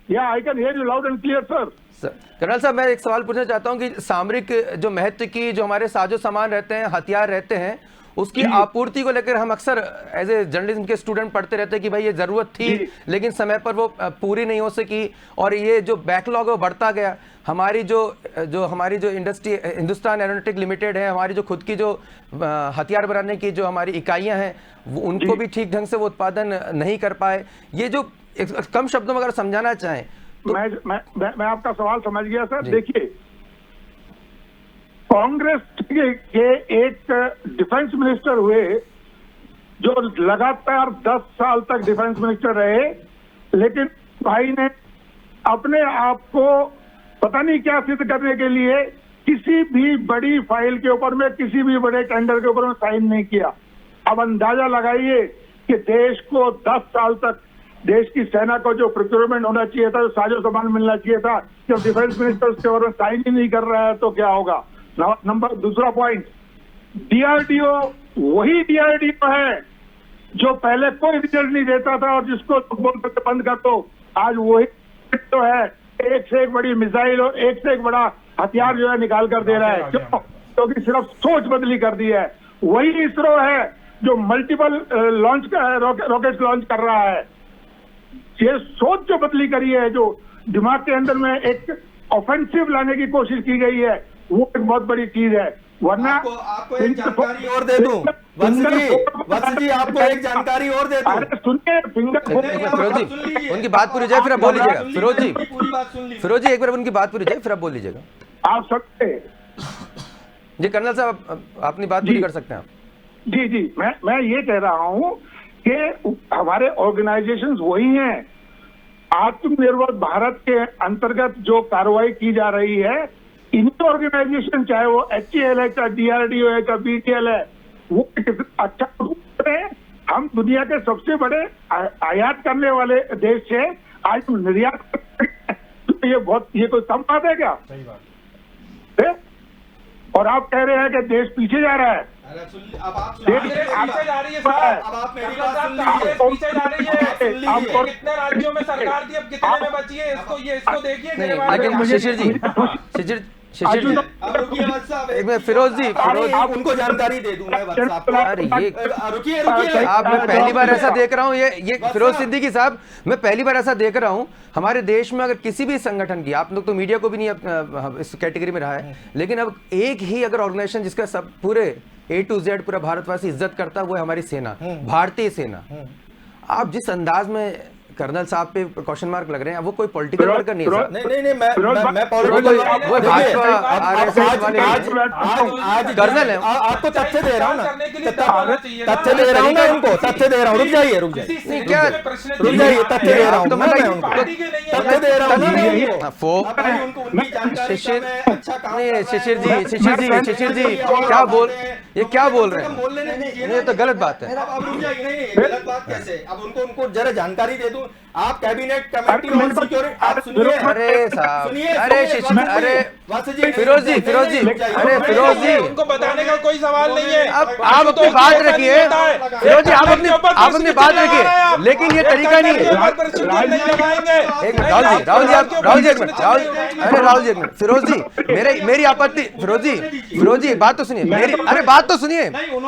Yeah I can hear you loud and clear sir. Colonel साहब मैं एक सवाल पूछना चाहता हूं कि सामरिक जो महत्व की जो हमारे साजो सामान रहते हैं, हथियार रहते हैं, उसकी आपूर्ति को लेकर हम अक्सर एज ए जर्नलिज्म के स्टूडेंट पढ़ते रहते हैं कि भाई ये जरूरत थी लेकिन समय पर वो पूरी नहीं हो सकी और ये जो बैकलॉग है वो बढ़ता गया। हमारी जो इंडस्ट्री हिंदुस्तान एरोनॉटिक लिमिटेड है, हमारी जो खुद की जो हथियार बनाने की जो हमारी इकाइयां हैं वो उनको भी ठीक ढंग से वो उत्पादन नहीं कर पाए। ये जो कम शब्दों में अगर समझाना चाहें तो मैं आपका सवाल समझ गया सर। देखिए, कांग्रेस के एक डिफेंस मिनिस्टर हुए जो लगातार 10 साल तक डिफेंस मिनिस्टर रहे, लेकिन भाई ने अपने आप को पता नहीं क्या सिद्ध करने के लिए किसी भी बड़ी फाइल के ऊपर में, किसी भी बड़े टेंडर के ऊपर में साइन नहीं किया। अब अंदाजा लगाइए कि देश को 10 साल तक देश की सेना को जो प्रोक्योरमेंट होना चाहिए था, जो साजो सामान मिलना चाहिए था, जब डिफेंस मिनिस्टर उसके ऊपर में साइन ही नहीं कर रहा है तो क्या होगा। नंबर दूसरा पॉइंट, डीआरडीओ वही डीआरडीओ है जो पहले कोई रिजल्ट नहीं देता था और जिसको बोल सकते बंद कर दो, आज वही तो है एक से एक बड़ी मिसाइल और एक से एक बड़ा हथियार जो है निकाल कर दे रहा है। क्यों? क्योंकि सिर्फ सोच बदली कर दी है। वही इसरो है जो मल्टीपल लॉन्च रॉकेट लॉन्च कर रहा है। ये सोच जो बदली करी है, जो दिमाग के अंदर में एक ऑफेंसिव लाने की कोशिश की गई है, वो एक बहुत बड़ी चीज है। वरना आपको एक जानकारी और दे दूं वत्स जी आपको एक जानकारी और दे दूं। अरे सुनिए, फिरोज जी उनकी बात पूरी जाए फिर आप बोल लीजिएगा। फिरोज जी एक बार उनकी बात पूरी जाए फिर आप बोल लीजिएगा। आप सकते जी कर्नल साहब अपनी बात पूरी कर सकते हैं आप। जी मैं ये कह रहा हूं कि हमारे ऑर्गेनाइजेशंस वही हैं। आत्मनिर्भर भारत के अंतर्गत जो कार्रवाई की जा रही है, इनकी ऑर्गेनाइजेशन चाहे वो HAL है, चाहे DRDO है, चाहे BTL है, वो अच्छा है। हम दुनिया के सबसे बड़े आयात करने वाले देश से आज निर्यात ये कोई कम बात है क्या? सही बात है? और आप कह रहे हैं कि देश पीछे जा रहा है। अब आप पीछे जा रही है सर। अब आप मेरी कर्नल बात साहब सुन कांग्रेस लीजिए। पीछे जा रही है। सुन लीजिए। कितने राज्यों में सरकार थी, अब कितने में बची है, इसको देखिए। नहीं लेकिन शिशिर जी अब रुकिए वत्स साहब, एक मिनट फिरोज जी आप उनको जानकारी दे दूं मैं वत्स साहब को। अरे ये रुकिए आप मैं पहली बार ऐसा देख रहा हूँ ये फिरोज सिद्दीकी साहब, मैं पहली बार ऐसा देख रहा हूँ हमारे देश में अगर किसी भी संगठन की, आप लोग तो मीडिया को भी नहीं इस कैटेगरी में रहा है, लेकिन अब एक ही अगर ऑर्गेनाइजेशन जिसका सब पूरे A to Z पूरा भारतवासी इज्जत करता है वो है हमारी सेना, भारतीय सेना। आप जिस अंदाज में कर्नल साहब पे क्वेश्चन मार्क लग रहे हैं, वो कोई पॉलिटिकल वर्कर नहीं है सर। नहीं मैं वो भाजपा आरएसएस वाले आज कर्नल है। आपको तथ्य दे रहा हूँ ना, तथ्य दे रहा हूँ ना उनको, तथ्य दे रहा हूँ। रुक जाइए नहीं क्या रुक जाइए, तथ्य दे रहा हूँ तो मैं उनको, तथ्य दे रहा हूँ ना मैं उनको। शिशिर जी क्या बोल रहे हैं? ये तो गलत बात है। अब रुक जाइए, नहीं गलत बात कैसे? अब उनको जरा जानकारी दे दूं। आप कैबिनेट कमेटी ऑन सिक्योरिटी, आप सुनिए। अरे साहब, सुनिए, अरे वत्स जी, फिरोज जी अरे फिरोज जी उनको बताने का कोई सवाल नहीं है। अब आप अपनी बात रखिए फिरोज जी, आप अपनी बात रखिए, लेकिन ये तरीका नहीं है। एक राहुल जी एक मिनट, राहुल जी एक मिनट। फिरोज जी मेरी आपत्ति, फिरोज जी बात तो सुनिए मेरी, अरे बात तो सुनिए,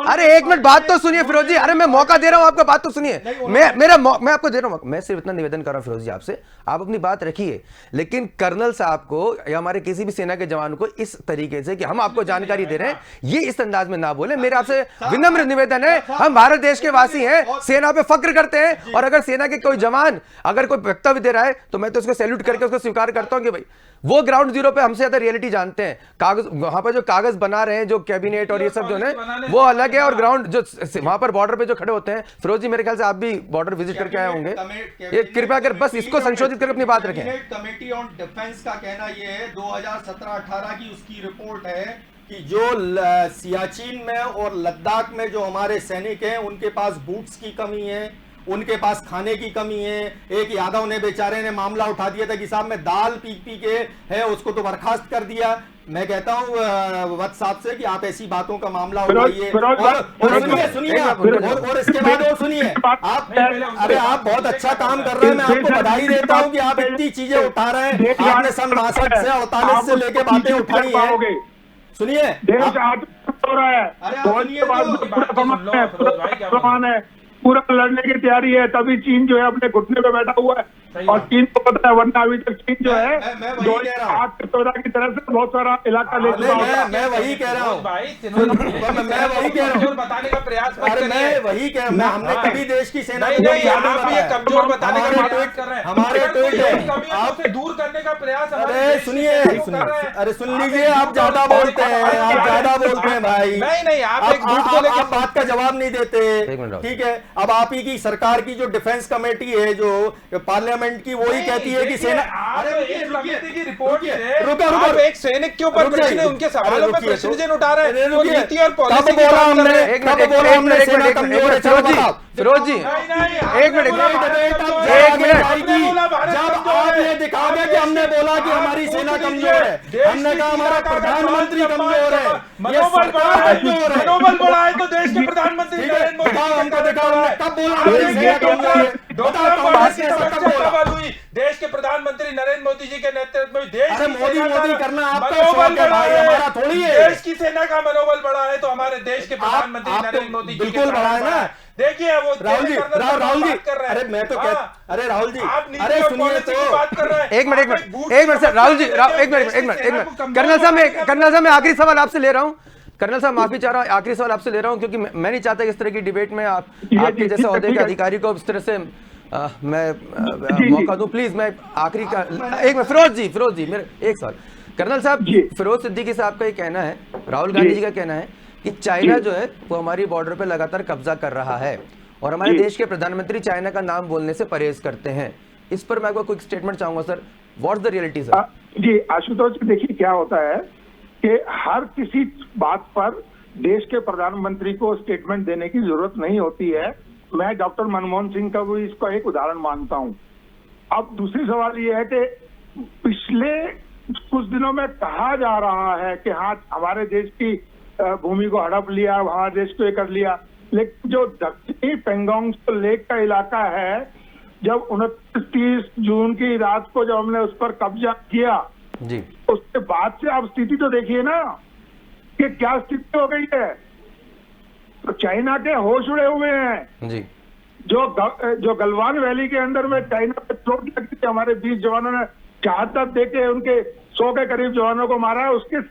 अरे एक मिनट बात तो सुनिए फिरोज जी, अरे मैं मौका दे रहा हूं आपको, बात तो सुनिए। मैं आपको दे रहा हूं, मैं सिर्फ इतना निवेदन कर रहा हूं फिरोज जी आपसे, आप अपनी बात रखिए, लेकिन कर्नल साहब को या हमारे किसी भी सेना के जवान को इस तरीके से कि हम आपको जानकारी दे रहे हैं, ये इस अंदाज में ना बोले। मेरा आपसे विनम्र निवेदन है, हम भारत देश के वासी हैं, सेना पे फक्र करते हैं, और अगर सेना के कोई जवान अगर कोई वक्तव्य दे रहा है तो मैं तो उसको सैल्यूट करके उसको स्वीकार करता हूं कि भाई वो ग्राउंड जीरो पे हमसे ज्यादा रियलिटी जानते हैं। कागज वहां पर जो कागज बना रहे हैं, जो कैबिनेट और ये सब जो है वो अलग है, और ग्राउंड जो वहां पर बॉर्डर पे जो खड़े होते हैं। फिरोज जी मेरे ख्याल से आप भी बॉर्डर विजिट करके आए होंगे, ये कृपया कर बस इसको संशोधित करके अपनी बात रखें। कमेटी ऑन डिफेंस का कहना यह है, 2017-18 की उसकी रिपोर्ट है कि जो सियाचिन में और लद्दाख में जो हमारे सैनिक हैं उनके पास बूट्स की कमी है, उनके पास खाने की कमी है। एक यादव ने बेचारे ने मामला उठा दिया था कि साहब मैं दाल पी पी के है, उसको तो बर्खास्त कर दिया। मैं कहता हूं वत्स साहब से कि आप ऐसी बातों का मामला उठाइए सुनिए और इसके बाद और सुनिए आप, अरे आप बहुत अच्छा काम कर रहे हैं, मैं आपको बधाई देता हूं कि आप इतनी चीजें उठा रहे हैं। आपने सन 62 से 48 से लेके बातें उठाई है। सुनिए देश आज हो रहा है, पूरा लड़ने की तैयारी है, तभी चीन जो है अपने घुटने पे बैठा हुआ है और चीन को पता है, वरना अभी तक चीन जो है 2014 की तरफ से बहुत सारा इलाका ले चुका है। मैं वही कह रहा हूँ भाई मैं वही कह रहा हूँ बताने का प्रयास मत अरे करिए। मैं वही कह रहा हूँ, हमने कभी देश की सेना नहीं नहीं, आप ये कमजोर बताने का प्रयास कर रहे हैं, हमारे ट्वीट है आप दूर करने का प्रयास। अरे सुनिए अरे सुन लीजिए, आप ज्यादा बोलते हैं, आप ज्यादा बोलते हैं भाई। नहीं नहीं, आप एक झूठ को लेकर बात का जवाब नहीं देते, ठीक है। अब आप ही की सरकार की जो डिफेंस कमेटी है, जो पार्लियामेंट की, वही कहती है कि सेना कमेटी की रिपोर्ट से रुको आप एक सैनिक के ऊपर प्रश्न, उनके सवालों में प्रश्न चिन्ह उठा रहे हैं, वो नीति और पॉलिसी की बात कर रहे हैं। फिरोज जी एक मिनट जब आप ये दिखाओगे कि हमने बोला कि हमारी सेना कमजोर है, हमने कहा हमारा प्रधानमंत्री कमजोर है, मनोबल बढ़ा है, मनोबल बढ़ा है तो देश के प्रधानमंत्री नरेंद्र मोदी हमको दिखाओ, हमने कब बोला हमारी सेना कमजोर है? हुई देश के प्रधानमंत्री नरेंद्र मोदी जी के नेतृत्व में देश अरे मोदी करना आपका मनोबल शौक है भाई, हमारा थोड़ी है। देश की सेना का मनोबल बढ़ा है तो हमारे देश के प्रधानमंत्री नरेंद्र मोदी जी बिल्कुल बढ़ा है ना। देखिए वो राहुल जी अरे मैं तो अरे राहुल जी अरे सुनिए तो बात कर रहे हैं। एक मिनट सर, राहुल जी एक मिनट कर्नल साहब मैं आखिरी सवाल आपसे ले रहा हूँ। कर्नल साहब माफी चाह रहा हूँ, आखिरी सवाल आपसे ले रहा हूँ क्योंकि मैं नहीं चाहता कि इस तरह की डिबेट में आपके जैसे ओहदे के अधिकारी को इस तरह से मैं मौका दूं। प्लीज मैं आखिरी का एक मिनट फिरोज जी मेरे एक सवाल। कर्नल साहब, फिरोज सिद्दीकी साहब का ये कहना है, राहुल गांधी जी का कहना है कि चाइना जो है वो हमारी बॉर्डर पे लगातार कब्जा कर रहा है और हमारे देश के प्रधानमंत्री चाइना का नाम बोलने से परहेज करते हैं। इस पर मैं आपको क्विक स्टेटमेंट चाहूंगा sir, what's the reality sir? जी आशुतोष जी, देखिए क्या होता है कि हर किसी बात पर देश के प्रधानमंत्री को स्टेटमेंट देने की जरूरत नहीं होती है। मैं डॉक्टर मनमोहन सिंह का भी इसको एक उदाहरण मानता हूं। अब दूसरी सवाल ये है कि पिछले कुछ दिनों में कहा जा रहा है कि हाँ हमारे देश की भूमि को हड़प लिया, हमारे देश को ये कर लिया, लेकिन जो दक्षिणी पेंगोंग से लेक का इलाका है, जब 29-30 जून की रात को जब हमने उस पर कब्जा किया जी, उसके बाद से आप स्थिति तो देखिए ना कि क्या स्थिति हो गई है। तो चाइना के होश उड़े हुए हैं जी। जो गलवान वैली के अंदर में चाइना पे चोट लगी थी, हमारे 20 जवानों ने शहादत देके उनके 100 के करीब जवानों को मारा है। उसके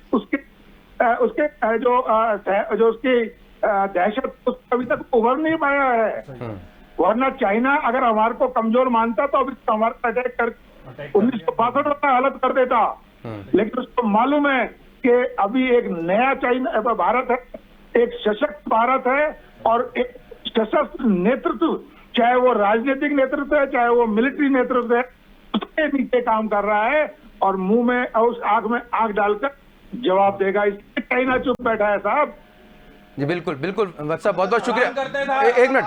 जो उसकी दहशत अभी तक उभर नहीं पाया है। वरना चाइना अगर हमारे को कमजोर मानता तो अभी हमारा अटैक कर 1962 वाला हालत कर देता। लेकिन उसको मालूम है कि अभी एक नया चाइना भारत है, एक सशक्त भारत है और एक सशस्त्र नेतृत्व, चाहे वो राजनीतिक नेतृत्व है चाहे वो मिलिट्री नेतृत्व है, उसके नीचे काम कर रहा है और मुंह में उस आग में आग डालकर जवाब देगा। इसलिए चाइना चुप बैठा है साहब। जी बिल्कुल बिल्कुल वत्स बहुत बहुत शुक्रिया। एक मिनट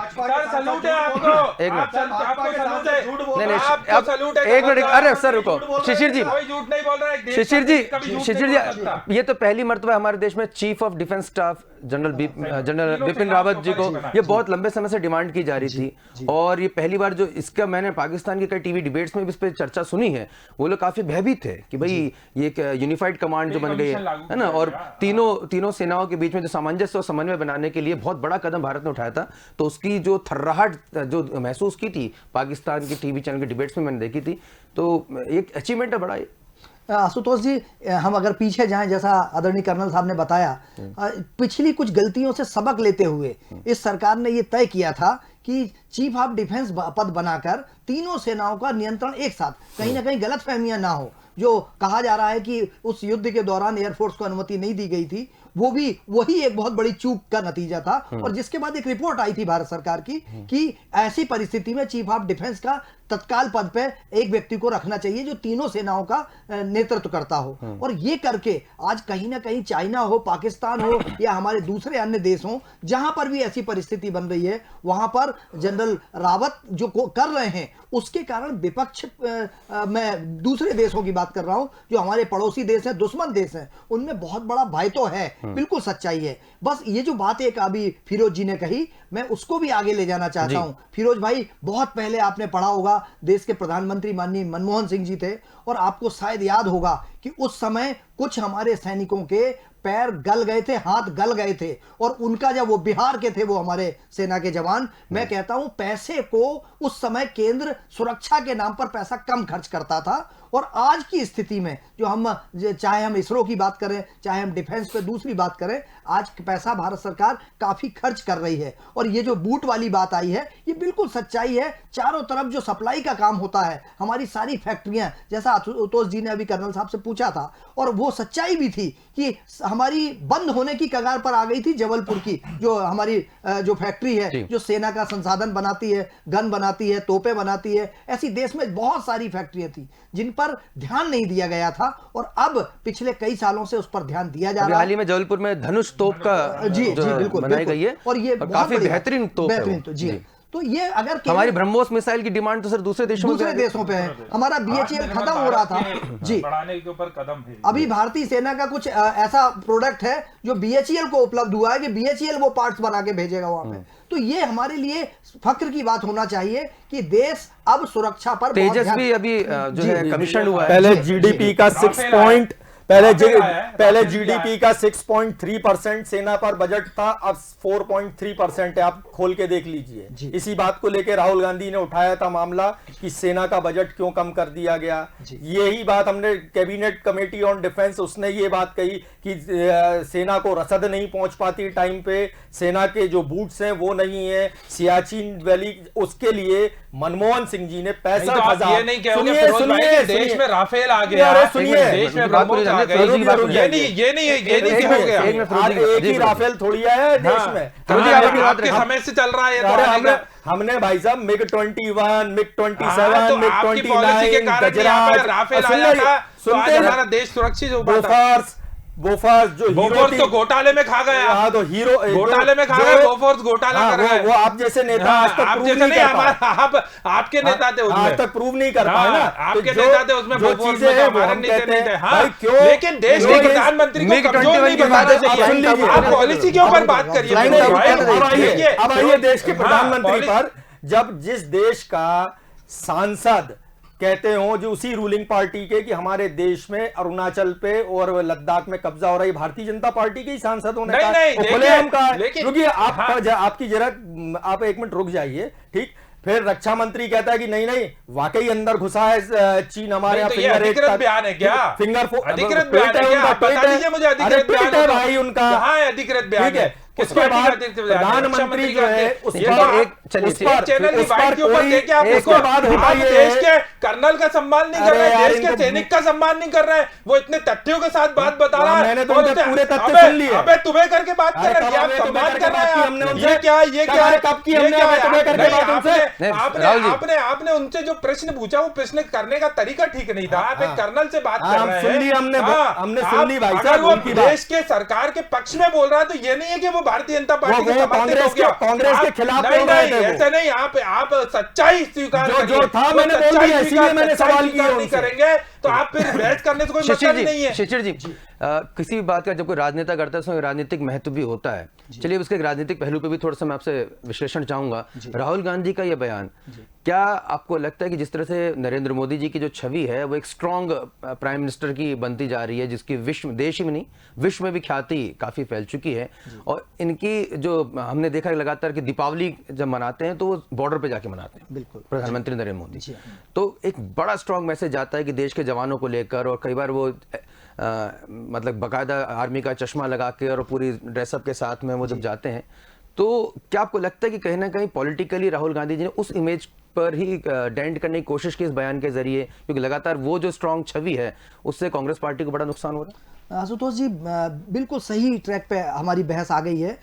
सलूट है आपको, एक मिनट आपको सलूट है। नहीं आपको सलूट है। एक मिनट, अरे सर रुको, शिशिर जी कोई झूठ नहीं बोल रहा है। शिशिर जी ये तो पहली मर्तबा हमारे देश में chief of defence staff general Bipin Rawat ji को ये बहुत लंबे समय से डिमांड की जा रही थी और ये पहली बार जो इसका मैंने पाकिस्तान की कई टीवी डिबेट्स में भी इस पर चर्चा सुनी है। वो लोग काफी भयभीत थे कि भाई ये एक यूनिफाइड कमांड जो बन गई है ना, और तीनों सेनाओं के बीच में जो सामंजस्य और समन्वय बनाने के लिए बहुत बड़ा कदम भारत ने उठाया था। तो उसकी जो थर्राहट जो महसूस की थी पाकिस्तान की टीवी चैनल की डिबेट्स में मैंने देखी थी, तो एक अचीवमेंट है बड़ा। आशुतोष जी, हम अगर पीछे जाएं, जैसा आदरणीय कर्नल साहब ने बताया, पिछली कुछ गलतियों से सबक लेते हुए इस सरकार ने ये तय किया था कि चीफ ऑफ डिफेंस पद बनाकर तीनों सेनाओं का नियंत्रण एक साथ, कहीं ना कहीं गलतफहमियां ना हो। जो कहा जा रहा है कि उस युद्ध के दौरान एयरफोर्स को अनुमति नहीं दी गई थी, वही एक बहुत बड़ी चूक का नतीजा था। और जिसके बाद एक रिपोर्ट आई थी भारत सरकार की कि ऐसी परिस्थिति में चीफ ऑफ डिफेंस का तत्काल पद पे एक व्यक्ति को रखना चाहिए जो तीनों सेनाओं का नेतृत्व करता हो। और ये करके आज कहीं ना कहीं चाइना हो, पाकिस्तान हो या हमारे दूसरे अन्य देश हो, जहां पर भी ऐसी परिस्थिति बन रही है, वहां पर जनरल रावत जो कर रहे हैं उसके कारण विपक्ष, मैं दूसरे देशों की बात कर रहा हूं जो हमारे पड़ोसी देश हैं, दुश्मन देश हैं, उनमें बहुत बड़ा भय तो है, बिल्कुल सच्चाई है। बस ये जो बात एक अभी फिरोज जी ने कही, मैं उसको भी आगे ले जाना चाहता हूं। फिरोज भाई, बहुत पहले आपने पढ़ा होगा, देश के प्रधानमंत्री माननीय मनमोहन सिंह जी थे, और आपको शायद याद होगा कि उस समय कुछ हमारे सैनिकों के पैर गल गए थे, हाथ गल गए थे, और उनका जब वो बिहार के थे, वो हमारे सेना के जवान, मैं कहता हूं पैसे को उस समय केंद्र सुरक्षा के नाम पर पैसा कम खर्च करता था। और आज की स्थिति में जो हम, चाहे हम इसरो की बात करें, चाहे हम डिफेंस पे दूसरी बात करें, आज पैसा भारत सरकार काफी खर्च कर रही है। और ये जो बूट वाली बात आई है, ये बिल्कुल सच्चाई है। चारों तरफ जो सप्लाई का काम होता है, हमारी सारी फैक्ट्रियां, जैसा आशुतोष जी ने अभी कर्नल साहब से पूछा था, और वो सच्चाई भी थी कि हमारी बंद होने की कगार पर आ गई थी जबलपुर की जो हमारी जो फैक्ट्री है, जो सेना का संसाधन बनाती है, गन बनाती है, तोपें बनाती है। ऐसी देश में बहुत सारी फैक्ट्रियां थी जिन पर ध्यान नहीं दिया गया था, और अब पिछले कई सालों से उस पर ध्यान दिया जा रहा है। हाल ही में जबलपुर में धनुष तोप का जी जी बिल्कुल बनाई गई है, और ये काफी बेहतरीन तोप है। जी, तो ये अगर हमारी ब्रह्मोस मिसाइल की डिमांड तो सर दूसरे देशों पे है। हमारा BHEL खत्म हो रहा था जी, बढ़ाने के ऊपर कदम है। अभी भारतीय सेना का कुछ ऐसा प्रोडक्ट है जो BHEL को उपलब्ध हुआ है कि BHEL वो पार्ट्स बना के भेजेगा वहां पे। तो ये हमारे लिए फख्र की बात होना चाहिए कि देश अब सुरक्षा पर तेजस भी अभी जो है कमीशन हुआ है। पहले GDP का 6 पहले GDP का 6.3% सेना पर बजट था, अब 4.3% है। आप खोल के देख लीजिए। इसी बात को लेकर राहुल गांधी ने उठाया था मामला कि सेना का बजट क्यों कम कर दिया गया। यही बात हमने कैबिनेट कमेटी ऑन डिफेंस, उसने ये बात कही कि सेना को रसद नहीं पहुंच पाती टाइम पे, सेना के जो बूट्स हैं वो नहीं है, सियाचिन वैली, उसके लिए मनमोहन सिंह जी ने 65,000। ये नहीं कहोगे फिरोज भाई कि देश में राफेल आ गया, सुनिए, देश में ब्रह्मोस आ गए, ये नहीं हो गया। एक ही राफेल थोड़ी है देश में, आपके समय से चल रहा है। हमने भाई साहब मिग 21, मिग 27, तो मिग आपकी पॉलिसी के 29, कारण यहाँ पे राफेल आया था, तो आज हमारा देश सुरक्षित हो पाता। बोफोर्स जो बोफोर्स तो घोटाले में खा गया। हाँ, तो हीरो घोटाले में खा गए, बोफोर्स घोटाला कर रहा है। वो आप जैसे नेता आज तक आप जैसे नहीं, आपके नेता थे उसमें, आज तक प्रूव नहीं कर पाए ना। आपके नेता थे उसमें, बोफोर्स में हमारे नेता नहीं थे। हाँ, लेकिन देश के प्रधानमंत्री को कमजोर नहीं बनाना चाहिए। आप पॉलिसी के ऊपर बात करिए। अब आइए देश के प्रधानमंत्री पर, जब जिस देश का सांसद कहते हो जो उसी रूलिंग पार्टी के कि हमारे देश में अरुणाचल पे और लद्दाख में कब्जा हो रहा है, भारतीय जनता पार्टी के ही सांसद होने का आपकी जरा आप एक मिनट रुक जाइए, ठीक। फिर रक्षा मंत्री कहता है कि नहीं नहीं वाकई अंदर घुसा है चीन हमारे यहाँ। तो अधिकृत बयान है क्या? अधिकृत बयान है क्या? बता दीजिए मुझे अधिकृत बयान है भाई उनका। कहाँ है अधिकृत बयान? है उसके बाद प्रधानमंत्री जो है उस देश के कर्नल का सम्मान नहीं कर रहे, देश के सैनिक का सम्मान नहीं कर रहे हैं। वो इतने तथ्यों के साथ बात बता रहा है। मैंने तो पूरे तथ्य सुन लिए। अबे तुम्हें करके बात कर रहे हैं, आप सम्मान कर रहे हैं। ये क्या कब की हमने आपने उनसे जो प्रश्न पूछा वो प्रश्न करने का तरीका ठीक नहीं था। आप एक कर्नल से बात कर रहे हैं, हमने सुन ली भाई साहब। वो देश के सरकार के पक्ष में बोल रहा है तो ये नहीं है कि वो भारतीय जनता पार्टी के कांग्रेस के खिलाफ नहीं, ऐसा नहीं। आप सच्चाई स्वीकार जो था मैंने बोल दिया, इसीलिए मैंने सवाल किया। नहीं करेंगे तो आप फिर बहस करने से कोई मतलब नहीं है। शिशिर जी, किसी भी बात का जब कोई राजनेता करता है उसमें राजनीतिक महत्व भी होता है। चलिए उसके राजनीतिक पहलू पे भी थोड़ा सा मैं आपसे विश्लेषण चाहूंगा। राहुल गांधी का यह बयान, क्या आपको लगता है कि जिस तरह से नरेंद्र मोदी जी की जो छवि है वो एक स्ट्रॉन्ग प्राइम मिनिस्टर की बनती जा रही है, जिसकी देश ही में नहीं विश्व में भी ख्याति काफी फैल चुकी है, और इनकी जो हमने देखा है लगातार कि दीपावली जब मनाते हैं तो वो बॉर्डर पे जाके मनाते हैं, बिल्कुल प्रधानमंत्री नरेंद्र मोदी, तो एक बड़ा स्ट्रॉन्ग मैसेज जाता है कि देश के जवानों को लेकर, और कई बार वो मतलब बाकायदा आर्मी का चश्मा लगा के और पूरी ड्रेसअप के साथ में वो जब जाते हैं, तो क्या आपको लगता है कि कहीं ना कहीं पॉलिटिकली राहुल गांधी जी ने उस इमेज पर ही डेंट करने की कोशिश की इस बयान के जरिए, क्योंकि लगातार वो जो स्ट्रांग छवि है उससे कांग्रेस पार्टी को बड़ा नुकसान हो रहा है? आशुतोष जी, बिल्कुल सही ट्रैक पे हमारी बहस आ गई है।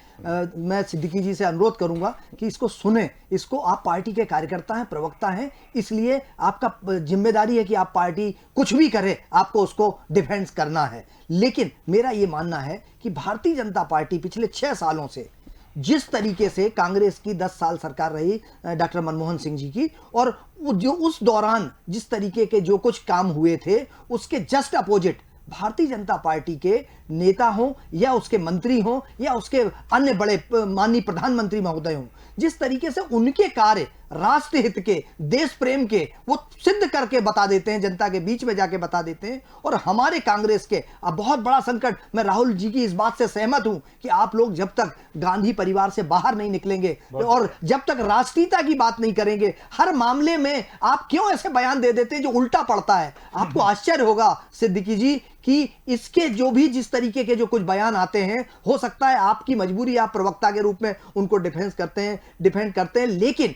मैं सिद्दीकी जी से अनुरोध करूंगा कि इसको सुने। इसको आप पार्टी के कार्यकर्ता हैं, प्रवक्ता हैं, इसलिए आपका जिम्मेदारी है कि आप पार्टी कुछ भी करे आपको उसको डिफेंस करना है। लेकिन मेरा ये मानना है कि भारतीय जनता पार्टी पिछले 6 सालों से जिस तरीके से कांग्रेस की 10 साल सरकार रही डॉक्टर मनमोहन सिंह जी की, और जो उस दौरान जिस तरीके के जो कुछ काम हुए थे उसके just opposite Bharatiya Janata party के नेता हों या उसके मंत्री हों या उसके अन्य बड़े माननीय प्रधानमंत्री महोदय हों, जिस तरीके से उनके कार्य राष्ट्र हित के, देश प्रेम के वो सिद्ध करके बता देते हैं, जनता के बीच में जाके बता देते हैं। और हमारे कांग्रेस के अब बहुत बड़ा संकट, मैं राहुल जी की इस बात से सहमत हूं कि आप लोग जब तक गांधी परिवार से बाहर नहीं निकलेंगे और जब तक राष्ट्रीयता की बात नहीं करेंगे, हर मामले में आप क्यों ऐसे बयान दे देते हैं जो उल्टा पड़ता है। आपको आश्चर्य होगा सिद्दीकी जी कि इसके जो भी जिस तरीके के जो कुछ बयान आते हैं, हो सकता है आपकी मजबूरी, आप प्रवक्ता के रूप में उनको डिफेंड करते हैं, लेकिन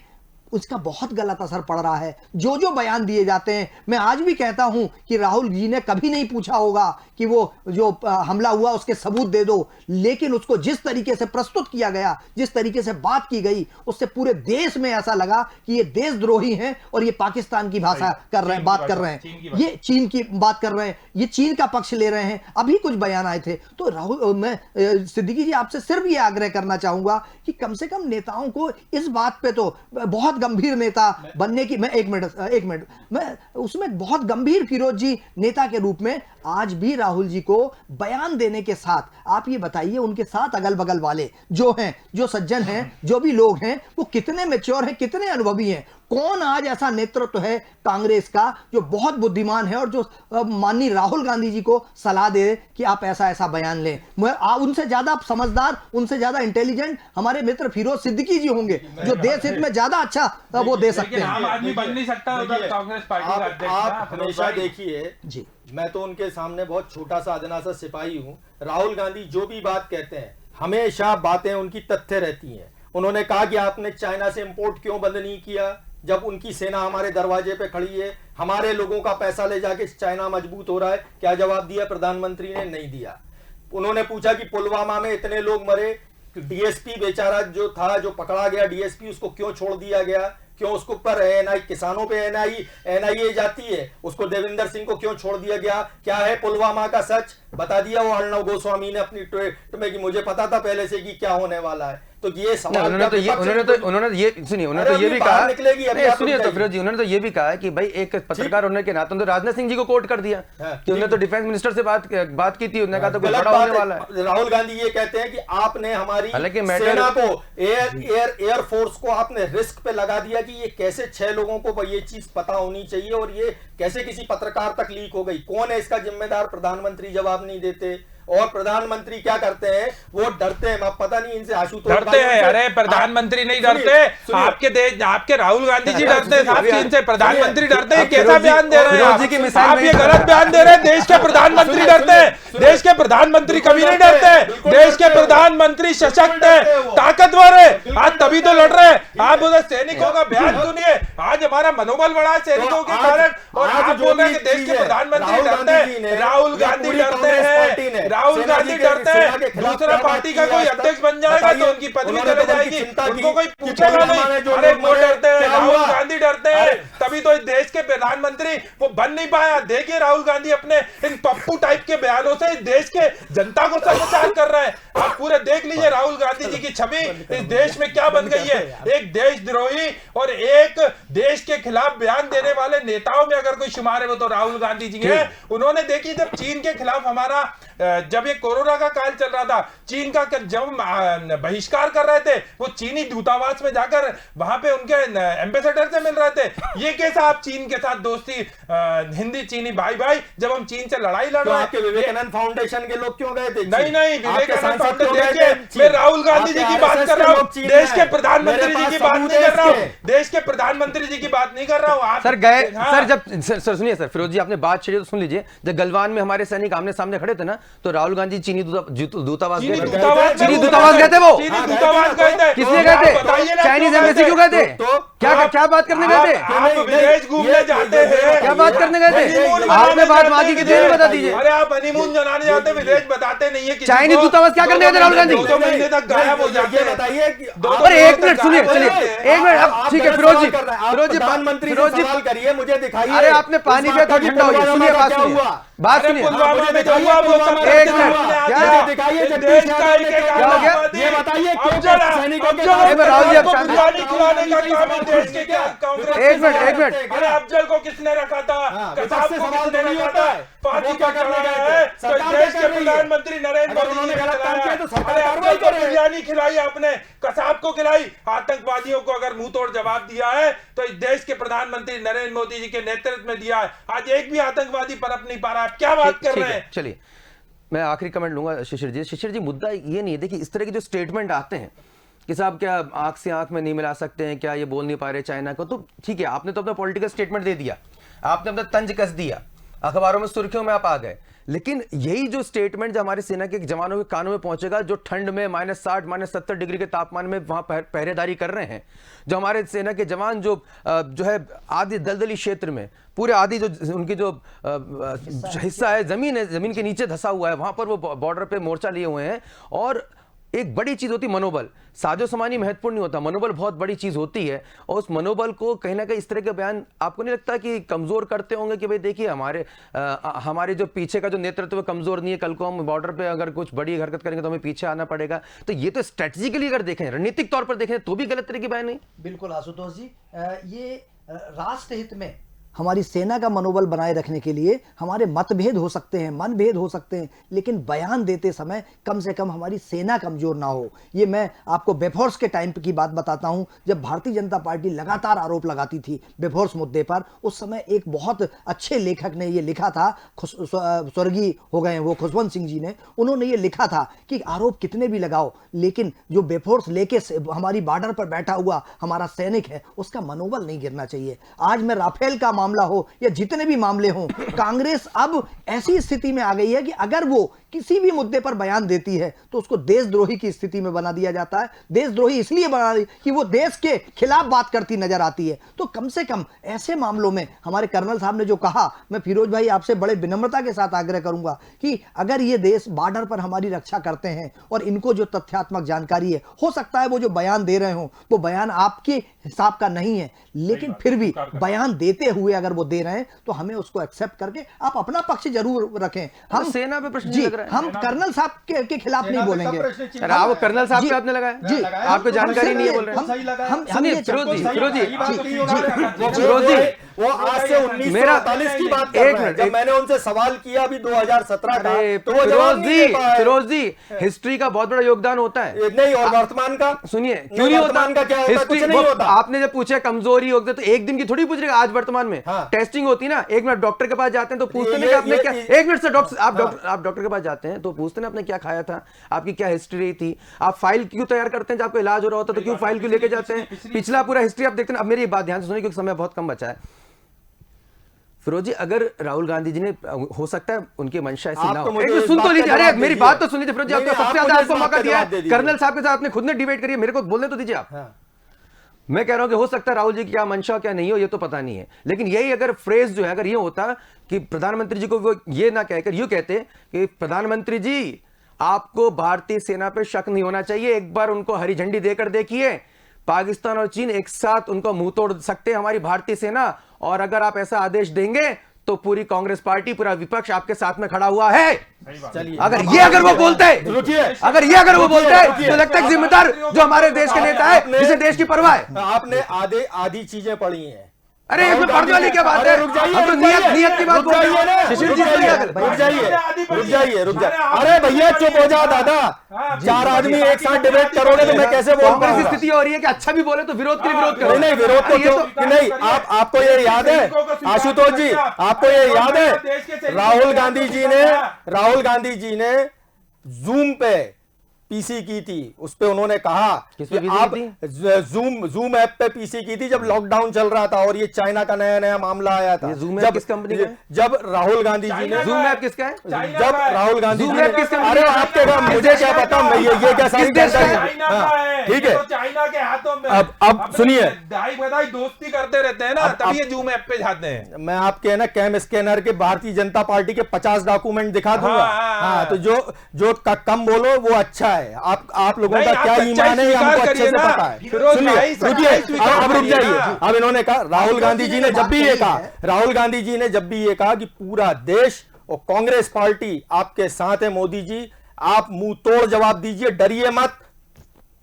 उसका बहुत गलत असर पड़ रहा है। जो जो बयान दिए जाते हैं, मैं आज भी कहता हूं कि राहुल जी ने कभी नहीं पूछा होगा कि वो जो हमला हुआ उसके सबूत दे दो, लेकिन उसको जिस तरीके से प्रस्तुत किया गया, जिस तरीके से बात की गई, उससे पूरे देश में ऐसा लगा कि ये देशद्रोही हैं और ये पाकिस्तान की भाषा कर रहे हैं, बात कर रहे हैं, ये चीन की बात कर रहे हैं, ये चीन का पक्ष ले रहे हैं। अभी कुछ बयान आए थे। तो राहुल, मैं सिद्दीकी जी आपसे सिर्फ ये आग्रह करना चाहूंगा कि कम से कम नेताओं को इस बात पे, तो बहुत गंभीर नेता बनने की, मैं एक मिनट मैं उसमें बहुत गंभीर फिरोज जी नेता के रूप में आज भी राहुल जी को बयान देने के साथ आप ये बताइए उनके साथ अगल बगल वाले जो हैं, जो सज्जन हैं, जो भी लोग हैं, वो कितने मैच्योर हैं, कितने अनुभवी हैं। कौन आज ऐसा नेतृत्व है कांग्रेस का जो बहुत बुद्धिमान है और जो माननीय राहुल गांधी जी को सलाह दे कि आप ऐसा ऐसा बयान लें। उनसे ज्यादा समझदार, उनसे ज्यादा इंटेलिजेंट हमारे मित्र फिरोज सिद्दीकी जी होंगे जो देश हित में ज्यादा अच्छा वो दे सकते हैं। आम आदमी बन नहीं सकता उधर कांग्रेस पार्टी का अध्यक्ष। आप हमेशा देखिए जी, मैं तो उनके सामने बहुत छोटा सा अदना सा सिपाही हूं। राहुल गांधी जो भी बात कहते हैं, हमेशा बातें उनकी तथ्य रहती हैं। उन्होंने कहा कि आपने चाइना से इंपोर्ट क्यों बंद नहीं किया, जब उनकी सेना हमारे दरवाजे पे खड़ी है, हमारे लोगों का पैसा ले जाके चाइना मजबूत हो रहा है। क्या जवाब दिया प्रधानमंत्री ने? नहीं दिया। उन्होंने पूछा कि पुलवामा में इतने लोग मरे, डीएसपी बेचारा जो था, जो पकड़ा गया डीएसपी, उसको क्यों छोड़ दिया गया? क्यों उसको पर एनआई, किसानों पे एनआईए जाती है, उसको देविंदर सिंह को क्यों छोड़ दिया गया? क्या है पुलवामा का सच? बता दिया वो अर्णव गोस्वामी ने अपनी ट्वीट में कि मुझे पता था पहले से कि क्या होने वाला है। तो ये सवाल उन्होंने तो ये भी कहा, सुनिए तो फिरोज जी, उन्होंने तो ये भी कहा कि भाई एक पत्रकार होने के नाते तो राजनाथ सिंह जी को कोट कर दिया कि उन्होंने तो डिफेंस मिनिस्टर से बात की थी, उन्होंने कहा तो कुछ बड़ा होने वाला है। राहुल गांधी ये कहते हैं कि आपने हमारी सेना को, एयर फोर्स को आपने रिस्क पे लगा दिया कि ये कैसे 6 लोगों को ये चीज पता होनी चाहिए और ये कैसे किसी पत्रकार तक लीक हो गई। कौन है इसका जिम्मेदार? प्रधानमंत्री जवाब नहीं देते। और प्रधानमंत्री क्या करते हैं? वो डरते हैं। पता नहीं इनसे आशुतोष डरते हैं। अरे प्रधानमंत्री नहीं डरते, आपके देश, आपके राहुल गांधी जी डरते हैं साहब चीन से। प्रधानमंत्री डरते हैं। कैसा बयान दे रहे हैं आप? ये गलत बयान दे रहे हैं। देश के प्रधानमंत्री डरते हैं। देश के प्रधानमंत्री कभी नहीं डरते। देश के प्रधानमंत्री सशक्त है, ताकतवर है। आज तभी तो लड़ रहे हैं। आप उधर सैनिकों का बयान सुनिए। आज हमारा मनोबल बढ़ा सैनिकों के कारण, और आप बोल रहे हैं कि देश के प्रधानमंत्री डरते हैं। राहुल गांधी डरते हैं। राहुल गांधी डरते हैं। दूसरा पार्टी का कोई अध्यक्ष बन जाएगा तो उनकी पदवी चले जाएगी, उनको कोई पूछेगा नहीं। अरे वो डरते हैं, राहुल गांधी डरते हैं, तभी तो इस देश के प्रधानमंत्री वो बन नहीं पाया। देखिए राहुल गांधी अपने इन पप्पू टाइप के बयानों से इस देश के जनता को समाचार कर रहे हैं। आप पूरे देख लीजिए राहुल गांधी जी की छवि इस देश में क्या बन गई है। एक देशद्रोही और एक देश के खिलाफ बयान देने वाले नेताओं में अगर कोई शुमार है वो तो राहुल गांधी जी है। उन्होंने देखिए जब चीन के खिलाफ हमारा, जब ये कोरोना का काल चल रहा था, चीन का जब बहिष्कार कर रहे थे, वो चीनी दूतावास में जाकर वहां पे उनके एम्बेसडर से मिल रहे थे। ये कैसा आप चीन के साथ दोस्ती, हिंदी चीनी भाई भाई, जब हम चीन से लड़ाई लड़ रहे हैं। विवेकानंद फाउंडेशन के लोग क्यों गए थे? नहीं, विवेकानंद फाउंडेशन, देखिए मैं राहुल गांधी जी की बात कर रहा हूँ, देश के प्रधानमंत्री जी की बात नहीं कर रहा हूँ। देश के प्रधानमंत्री जी की बात नहीं कर रहा हूँ। आप सर गए, सर जब, सर सुनिए सर, फिरोज जी आपने बात छेड़ी तो सुन लीजिए। जब गलवान में हमारे सैनिक आमने सामने खड़े थे ना, तो राहुल गांधी चीनी दूतावास गए थे। चीनी चीनी दूतावास गए थे वो? चीनी दूतावास गए थे। किसने गए थे? बताइए ना, चाइनीज क्यों एम्बेसी गए क्यों गए थे? तो क्या बात करने गए थे? आप विदेश घूमने जाते हैं, क्या बात करने गए थे? हनीमून आपने मनाने बात जाते मांगी हैं कि विदेश। देर बता दीजिए। अरे आप हनीमून मनाने जाते हैं, विदेश बताते नहीं है किसी चाइनीज को। दूतावास क्या करने गए थे राहुल गांधी? 2 महीने तक गायब हो जाते हैं। बताइए कि अरे एक मिनट सुनिए, चलिए एक मिनट। अब ठीक है फिरोज जी, फिरोज जी, प्रधानमंत्री फिरोज जी, सवाल करिए, मुझे दिखाइए। अरे आपने पानी पिया तो ठंडा हो गया। सुनिए बात, सुनिए बात, अरे सुनिए पुलवामा में दिखाइए, जो हुआ वो पुलवामा सब में एक करते मिनट, सामने आ क्या गया। दिखाइए, इस जगदीश देश का यादव ने एक-एक क्या हो गया? आतंकवादी। ये बताइए, अब क्यों जरा- सैनिकों अब के जरा एक मिनट, राहुल जी, आपको आप शांत- बिरयानी खिलाने का काम इस देश के क्या कांग्रेस एक ने मिनट, किया? एक मिनट। अरे अफजल को किसने रखा था? विपक्ष से कसाब को सवाल किसने नहीं रखा होता था? है। फांसी वो का क्या करने चढ़ाया गए है थे? तो सरकार देश क्या के कर रही है? प्रधानमंत्री नरेंद्र अगर मोदी उन्होंने जी ने गलत काम चलाया। किया तो सरकार अरे कार्रवाई अफजल को करे। बिरयानी खिलाई आपने, कसाब को खिलाई। आतंकवादियों को अगर मुंह तोड़ जवाब दिया है तो इस देश के प्रधानमंत्री नरेंद्र मोदी जी के नेतृत्व में दिया है। आज एक भी आतंकवादी पनप नहीं पा रहा है। आप क्या बात कर ठीक रहे है, हैं? चलिए मैं आखिरी कमेंट लूंगा शिशिर जी। शिशिर जी, मुद्दा ये नहीं है, देखिए इस तरह के जो स्टेटमेंट आते हैं कि साहब क्या आंख से आंख में नहीं मिला सकते हैं, क्या ये बोल नहीं पा रहे चाइना को, तो ठीक है आपने तो अपना पॉलिटिकल स्टेटमेंट दे दिया, आपने अपना तंज कस दिया, अखबारों में सुर्खियों में आप आ गए। लेकिन यही जो स्टेटमेंट जो हमारे सेना के जवानों के कानों में पहुंचेगा, जो ठंड में -60 -70 डिग्री के तापमान में वहां पहरेदारी कर रहे हैं, जो हमारे सेना के जवान जो है आदि दलदली क्षेत्र में पूरे आदि जो उनकी जो हिस्सा है जमीन के नीचे धंसा हुआ है, वहां पर वो बॉर्डर पे मोर्चा लिए हुए हैं। और एक बड़ी चीज होती मनोबल, साजो सामानी महत्वपूर्ण नहीं होता, मनोबल बहुत बड़ी चीज होती है। और उस मनोबल को कहीं ना कहीं इस तरह के बयान आपको नहीं लगता कि कमजोर करते होंगे कि भाई देखिए हमारे जो पीछे का जो नेतृत्व कमजोर नहीं है, कल को हम बॉर्डर पे अगर कुछ बड़ी हरकत करेंगे तो हमें पीछे आना पड़ेगा। तो ये तो स्ट्रेटेजिकली अगर देखें, रणनीतिक तौर पर देखें तो भी गलत तरह की बयान नहीं। बिल्कुल आशुतोष जी, ये राष्ट्र हित में हमारी सेना का मनोबल बनाए रखने के लिए हमारे मतभेद हो सकते हैं, मनभेद हो सकते हैं, लेकिन बयान देते समय कम से कम हमारी सेना कमजोर ना हो। ये मैं आपको बेफोर्स के टाइम की बात बताता हूं, जब भारतीय जनता पार्टी लगातार आरोप लगाती थी बेफोर्स मुद्दे पर। उस समय एक बहुत अच्छे लेखक ने ये लिखा था, स्वर्गीय हो गए वो खुशवंत सिंह जी ने, उन्होंने ये लिखा था कि आरोप कितने भी लगाओ, लेकिन जो बेफोर्स लेके हमारी बॉर्डर पर बैठा हुआ हमारा सैनिक है उसका मनोबल नहीं गिरना चाहिए। आज मैं राफेल का मामला हो या जितने भी मामले हों, कांग्रेस अब ऐसी स्थिति में आ गई है कि अगर वो किसी भी मुद्दे पर बयान देती है तो उसको देशद्रोही की स्थिति में बना दिया जाता है। देशद्रोही इसलिए बना कि वो देश के खिलाफ बात करती नजर आती है। तो कम से कम ऐसे मामलों में हमारे कर्नल साहब ने जो कहा, मैं फिरोज भाई आपसे बड़े विनम्रता के साथ आग्रह करूंगा कि अगर ये देश बॉर्डर पर हमारी रक्षा करते हैं और इनको जो तथ्यात्मक जानकारी है, हो सकता है वो जो बयान दे रहे हो वो बयान आपके हिसाब का नहीं है, लेकिन फिर भी बयान देते हुए अगर वो दे रहे हैं तो हमें उसको एक्सेप्ट करके आप अपना पक्ष जरूर रखें। हम सेना पे प्रश्न जी, लग रहा है। हम कर्नल साहब के खिलाफ नहीं बोलेंगे। अरे आप कर्नल साहब जी, पे आपने लगाया जी, आपको जानकारी नहीं है बोल रहे हैं। सुनिए फिरोज जी, वो आज से 1948 की बात कर रहे हैं, जब मैंने उनसे सवाल किया अभी 2017 का, तो वो जवाब नहीं दे पाए। फिरोज जी, हिस्ट्री का बहुत बड़ा योगदान होता है। नहीं, और वर्तमान का सुनिए क्यों नहीं होता? वर्तमान का क्या होता है? कुछ नहीं होता। आपने जब पूछा कमजोरी होती तो एक दिन की थोड़ी पूछ रहे, आज वर्तमान में टेस्टिंग होती ना, एक मिनट डॉक्टर के पास जाते हैं तो पूछते हैं कि आपने क्या, एक मिनट से डॉक्टर आप डॉक्टर के पास जाते हैं तो पूछते हैं आपने क्या खाया था, आपकी क्या हिस्ट्री थी, आप फाइल क्यों तैयार करते हैं, जब आपको इलाज हो रहा होता तो क्यों फाइल क्यों लेके जाते हैं, पिछला पूरा हिस्ट्री आप देखते हैं। अब मेरी बात ध्यान से सुनिए क्योंकि समय बहुत कम बचा है। फिरोज जी, अगर राहुल गांधी जी ने, हो सकता है उनकी मंशा ऐसी ना हो, सुन तो लीजिए, अरे मेरी बात तो सुन लीजिए फिरोज जी, आपको सबसे ज्यादा आपको मौका दिया है, कर्नल साहब के साथ आपने खुद ने डिबेट करी है, मेरे को बोलने तो दीजिए आप। मैं कह रहा हूं कि हो सकता है राहुल जी की क्या मंशा क्या नहीं हो ये तो पता नहीं है, लेकिन यही अगर फ्रेज जो है अगर ये होता कि प्रधानमंत्री जी को वो ये ना कहकर यूं कहते कि प्रधानमंत्री जी आपको भारतीय सेना पे शक नहीं होना चाहिए, एक बार उनको हरी झंडी देकर देखिए, पाकिस्तान और चीन एक साथ उनको मुंह तोड़ सकते हैं हमारी भारतीय सेना, और अगर आप ऐसा आदेश देंगे तो पूरी कांग्रेस पार्टी, पूरा विपक्ष आपके साथ में खड़ा हुआ है। अगर वो बोलते हैं, अगर वो बोलते हैं तो लगता है जिम्मेदार जो हमारे देश के नेता है जिसे देश की परवाह है। आपने आधी चीजें पढ़ी हैं। अरे इसमें पढ़ने वाली क्या बात है, हम तो नियत की बात बोल रहे हैं। शिशिर जी रुक जाइए। अरे भैया चुप हो जा दादा, 4 आदमी एक साथ डिबेट करोगे तो मैं कैसे बोल पाऊंगा? ऐसी स्थिति हो रही है कि अच्छा भी बोले तो विरोध के लिए विरोध करो। नहीं, विरोध तो क्यों नहीं? आपको ये याद है आशुतोष जी, आपको ये याद है राहुल गांधी जी ने जूम पे पीसी की थी, उस पे उन्होंने कहा किस पे कि PC आप की जूम ऐप पे पीसी की थी जब लॉकडाउन चल रहा था और ये चाइना का नया नया मामला आया था। ये Zoom ऐप किस कंपनी का है? जब राहुल गांधी जी ने चाइना जूम ऐप किसका है? चाइना जब का है। राहुल गांधी जी Zoom ने ऐप किस कंपनी अरे का है? आपके क्या, मुझे क्या पता, मैं ये क्या सारी किस देश का है? जानकारी- चाइना का है, हाँ, ठीक ये है। तो चाइना के हाथों में। अब अपने सुनिए। दाई बधाई दोस्ती करते रहते हैं ना, तभी ये जूम ऐप पे जाते हैं। मैं आपके है ना कैम स्कैनर के भारतीय जनता पार्टी के 50 डॉक्यूमेंट दिखा दूंगा। हाँ। हाँ, तो जो कम बोलो वो अच्छा है। आप लोगों नहीं, का आप क्या सच्चाई ईमान है ये हमको स्वीकार अच्छे करिए से ना। पता है। फिरोज सुनिए, भाई, रुकिए, सच्चाई स्वीकार अब रुक करिए जाइए। ना। अब इन्होंने कहा, राहुल गांधी जी ने जब भी ये बात कहा, कही है। राहुल गांधी जी ने जब भी ये कहा कि पूरा देश और कांग्रेस पार्टी आपके साथ है मोदी जी, आप मुंह तोड़ जवाब दीजिए, डरिए मत।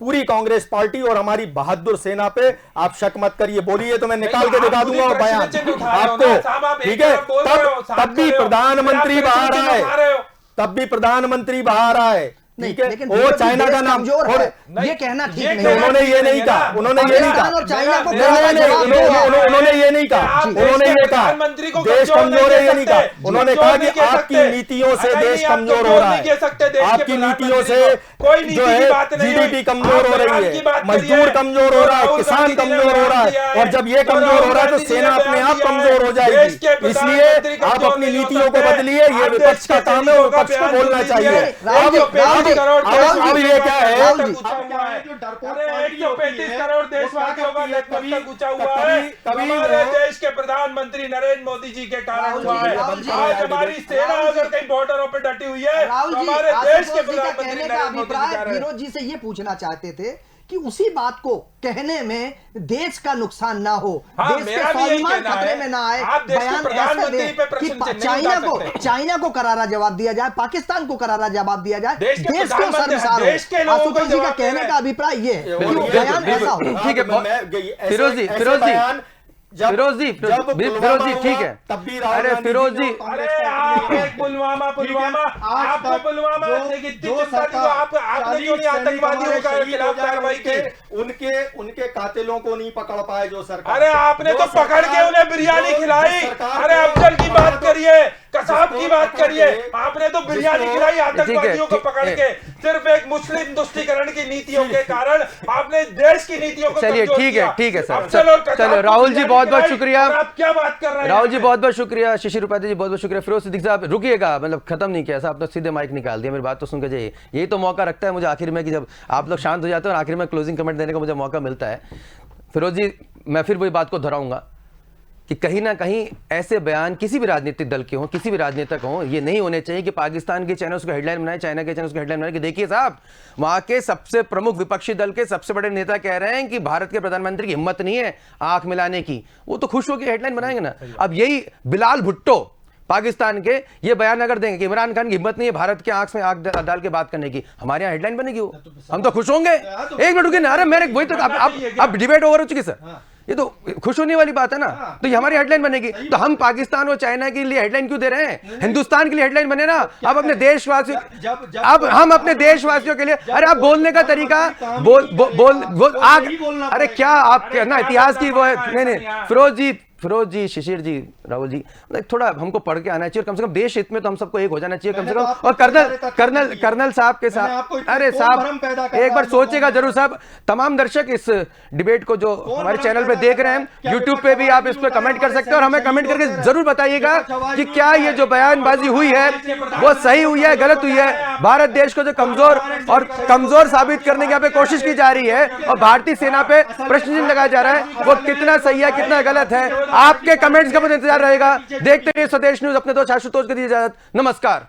पूरी कांग्रेस पार्टी और हमारी बहादुर सेना पे आप शक मत करिए। बोलिए तो मैं निकाल के आप दिखा खुद ही दूंगा और प्रश्न बयान चिन्ह उठा रहे हो ना, साहब, आप आपको। एक ठीक है, तरफ बोल रहे हो, साथ तब भी कर रहे हो, प्रधानमंत्री फिर आप बाहर प्रश्न चिन्ह उठा रहे आए, हो। तब भी प्रधानमंत्री बाहर आए। नहीं, ठीक है, लेकिन वो विरोधी चाइना देश का नाम कमजोर और- है, ये कहना ठीक ये नहीं कहना है। उन्होंने ये नहीं है कहा, ना। उन्होंने ये नहीं कहा। पाकिस्तान और चाइना को नहीं, क्या नहीं, नहीं, जवाब दिया? उन्होंने ये नहीं कहा, आप देश उन्होंने के ये कहा प्रधानमंत्री को देश कमजोर कमजोर है, ये नहीं कहा। सकते। उन्होंने कमजोर कहा कि नहीं कह आपकी सकते। नीतियों से नहीं, देश आप कमजोर हो कमजोर रहा नहीं कह सकते देश है, के आपकी नीतियों प्रधानमंत्री से को। कोई नीति जो की है बात नहीं जीडीपी हुई। कमजोर हो आप बयान रही की है, बात मजदूर करिए। कमजोर हो रहा है, राहुल किसान गांधी जी ने कमजोर हो बयान रहा दिया है, है। और जब ये तो कमजोर हो रहा है तो राहुल गांधी जी ने सेना अपने बयान आप दिया है। कमजोर हो देश जाएगी। के इसलिए प्रधानमंत्री आप कमजोर अपनी नहीं हो नीतियों को सकते। बदलिए, ये आप विपक्ष देश का के काम है, सैनिकों का विपक्ष को बयान बोलना दीजिए। चाहिए। राहुल जी, अब राहुल जी, करोड़ अब ये क्या है, राहुल जी, ऊंचा हुआ है। जो डरपोक अरे पार्टी होती 135 है, करोड़ वो देशवासियों का क्या करती है, नेतृत्व ऊंचा हुआ कभी- है। कभी हमारे वो- देश के प्रधानमंत्री नरेंद्र मोदी जी के कारण राहुल हुआ जी, है। राहुल जी, आज हमारी सेना राहुल जी, अगर कहीं बॉर्डरों पे डटी हुई है राहुल तो जी, हमारे देश के आशुतोष जी का प्रधानमंत्री कहने का नरेंद्र मोदी जी अभिप्राय कारण है। विनोद जी से ये पूछना चाहते थे कि उसी बात को कहने में देश का नुकसान ना हो, हाँ, देश के मेरा भी यही स्वाभिमान कहना खतरे है। में ना आए। आप देश के बयान ऐसा प्रधानमंत्री दें पे कि प्रश्न चिन्ह नहीं चाइना उठा सकते। चाइना को करारा जवाब दिया जाए, पाकिस्तान को करारा जवाब दिया जाए, देश के देश को प्रधानमंत्री, शर्मसार देश के हो। लोगों को आशुतोष जी का जवाब कहने देना का अभिप्राय ये है कि बिल्कुल, वो बिल्कुल, बयान बिल्कुल। ऐसा हो। ठीक है, फिरोज जी, फिरोज जी, ठीक है। अरे फिरोज जी, अरे आप एक पुलवामा आपको पुलवामा की चिंता थी तो आपने क्यों नहीं आतंकवादियों के खिलाफ कार्रवाई की? उनके कातिलों को नहीं पकड़ पाए जो सरकार। अरे आपने तो पकड़ के उन्हें बिरयानी खिलाई। अरे अफजल की बात करिए, कसाब की बात करिए, आपने तो बिरयानी खिलाई आतंकवादियों को पकड़ के। सिर्फ एक मुस्लिम तुष्टीकरण की नीतियों के कारण आपने देश की नीतियों को चलिए कमजोर ठीक किया। है, ठीक है सर। अफजल और कसाब चलो को राहुल जी बिरयानी बहुत बहुत खिलाई शुक्रिया। और आप क्या बात कर रहे हैं? राहुल जी बहुत बहुत शुक्रिया, शिशिर उपाध्याय जी बहुत बहुत शुक्रिया, फिरोज सिद्दीकी साहब रुकिएगा, मतलब खत्म नहीं किया साहब, तो सीधे माइक निकाल दिया, मेरी बात तो सुन के जाइए। यही तो मौका रखता है मुझे आखिर में कि जब आप लोग शांत हो जाते हो और आखिर में क्लोजिंग कमेंट देने का मुझे मौका मिलता है। फिरोज जी, मैं फिर वही बात को दोहराऊंगा कि कहीं ना कहीं ऐसे बयान किसी भी राजनीतिक दल के हों, किसी भी राजनेता को हों, ये नहीं होने चाहिए कि पाकिस्तान के चैनल्स को हेडलाइन बनाए, चाइना के चैनल्स को हेडलाइन बनाए कि देखिए साहब, वहां के सबसे प्रमुख विपक्षी दल के सबसे बड़े नेता कह रहे हैं कि भारत के प्रधानमंत्री की हिम्मत नहीं है आंख मिलाने की। वो तो खुश होकर हेडलाइन बनाएंगे ना। अब यही बिलाल भुट्टो पाकिस्तान के ये बयान अगर देंगे कि इमरान खान की हिम्मत नहीं है भारत के आंख में आंख डाल के बात करने की, हमारे यहाँ हेडलाइन बनेगी वो, हम तो खुश होंगे। एक मिनट रुकिए ना, अरे मेरे वही तो अब डिबेट ओवर हो चुकी सर, ये तो खुश होने वाली बात है ना। तो ये हमारी हेडलाइन बनेगी, तो हम पाकिस्तान और चाइना के लिए हेडलाइन क्यों दे रहे हैं? हिंदुस्तान के लिए हेडलाइन बने ना। अब अपने देशवासियों, अब हम अपने देशवासियों के लिए, अरे आप बोलने का तरीका बोल आग, अरे क्या आप ना इतिहास की वो है। नहीं फिरोज जी, शिशिर जी, राहुल जी, थोड़ा हमको पढ़ के आना चाहिए, कम से कम देश हित में तो हम सबको एक हो जाना चाहिए कम से कम। और कर्नल साहब के साथ, अरे साहब एक बार सोचेगा जरूर साहब। तमाम दर्शक इस डिबेट को जो हमारे चैनल पे देख रहे हैं, यूट्यूब पे भी आप इस पर कमेंट कर सकते हैं और हमें कमेंट करके जरूर बताइएगा कि क्या ये जो बयानबाजी हुई है वो सही हुई है, गलत हुई है। भारत देश को जो कमजोर साबित करने की यहाँ पे कोशिश की जा रही है और भारतीय सेना पे प्रश्न चिन्ह लगाया जा रहा है, वो कितना सही है कितना गलत है, आपके कमेंट्स का मुझे इंतजार रहेगा। देखते रहिए स्वदेश न्यूज। अपने दोस्त आशुतोष को दीजिए इजाजत। नमस्कार।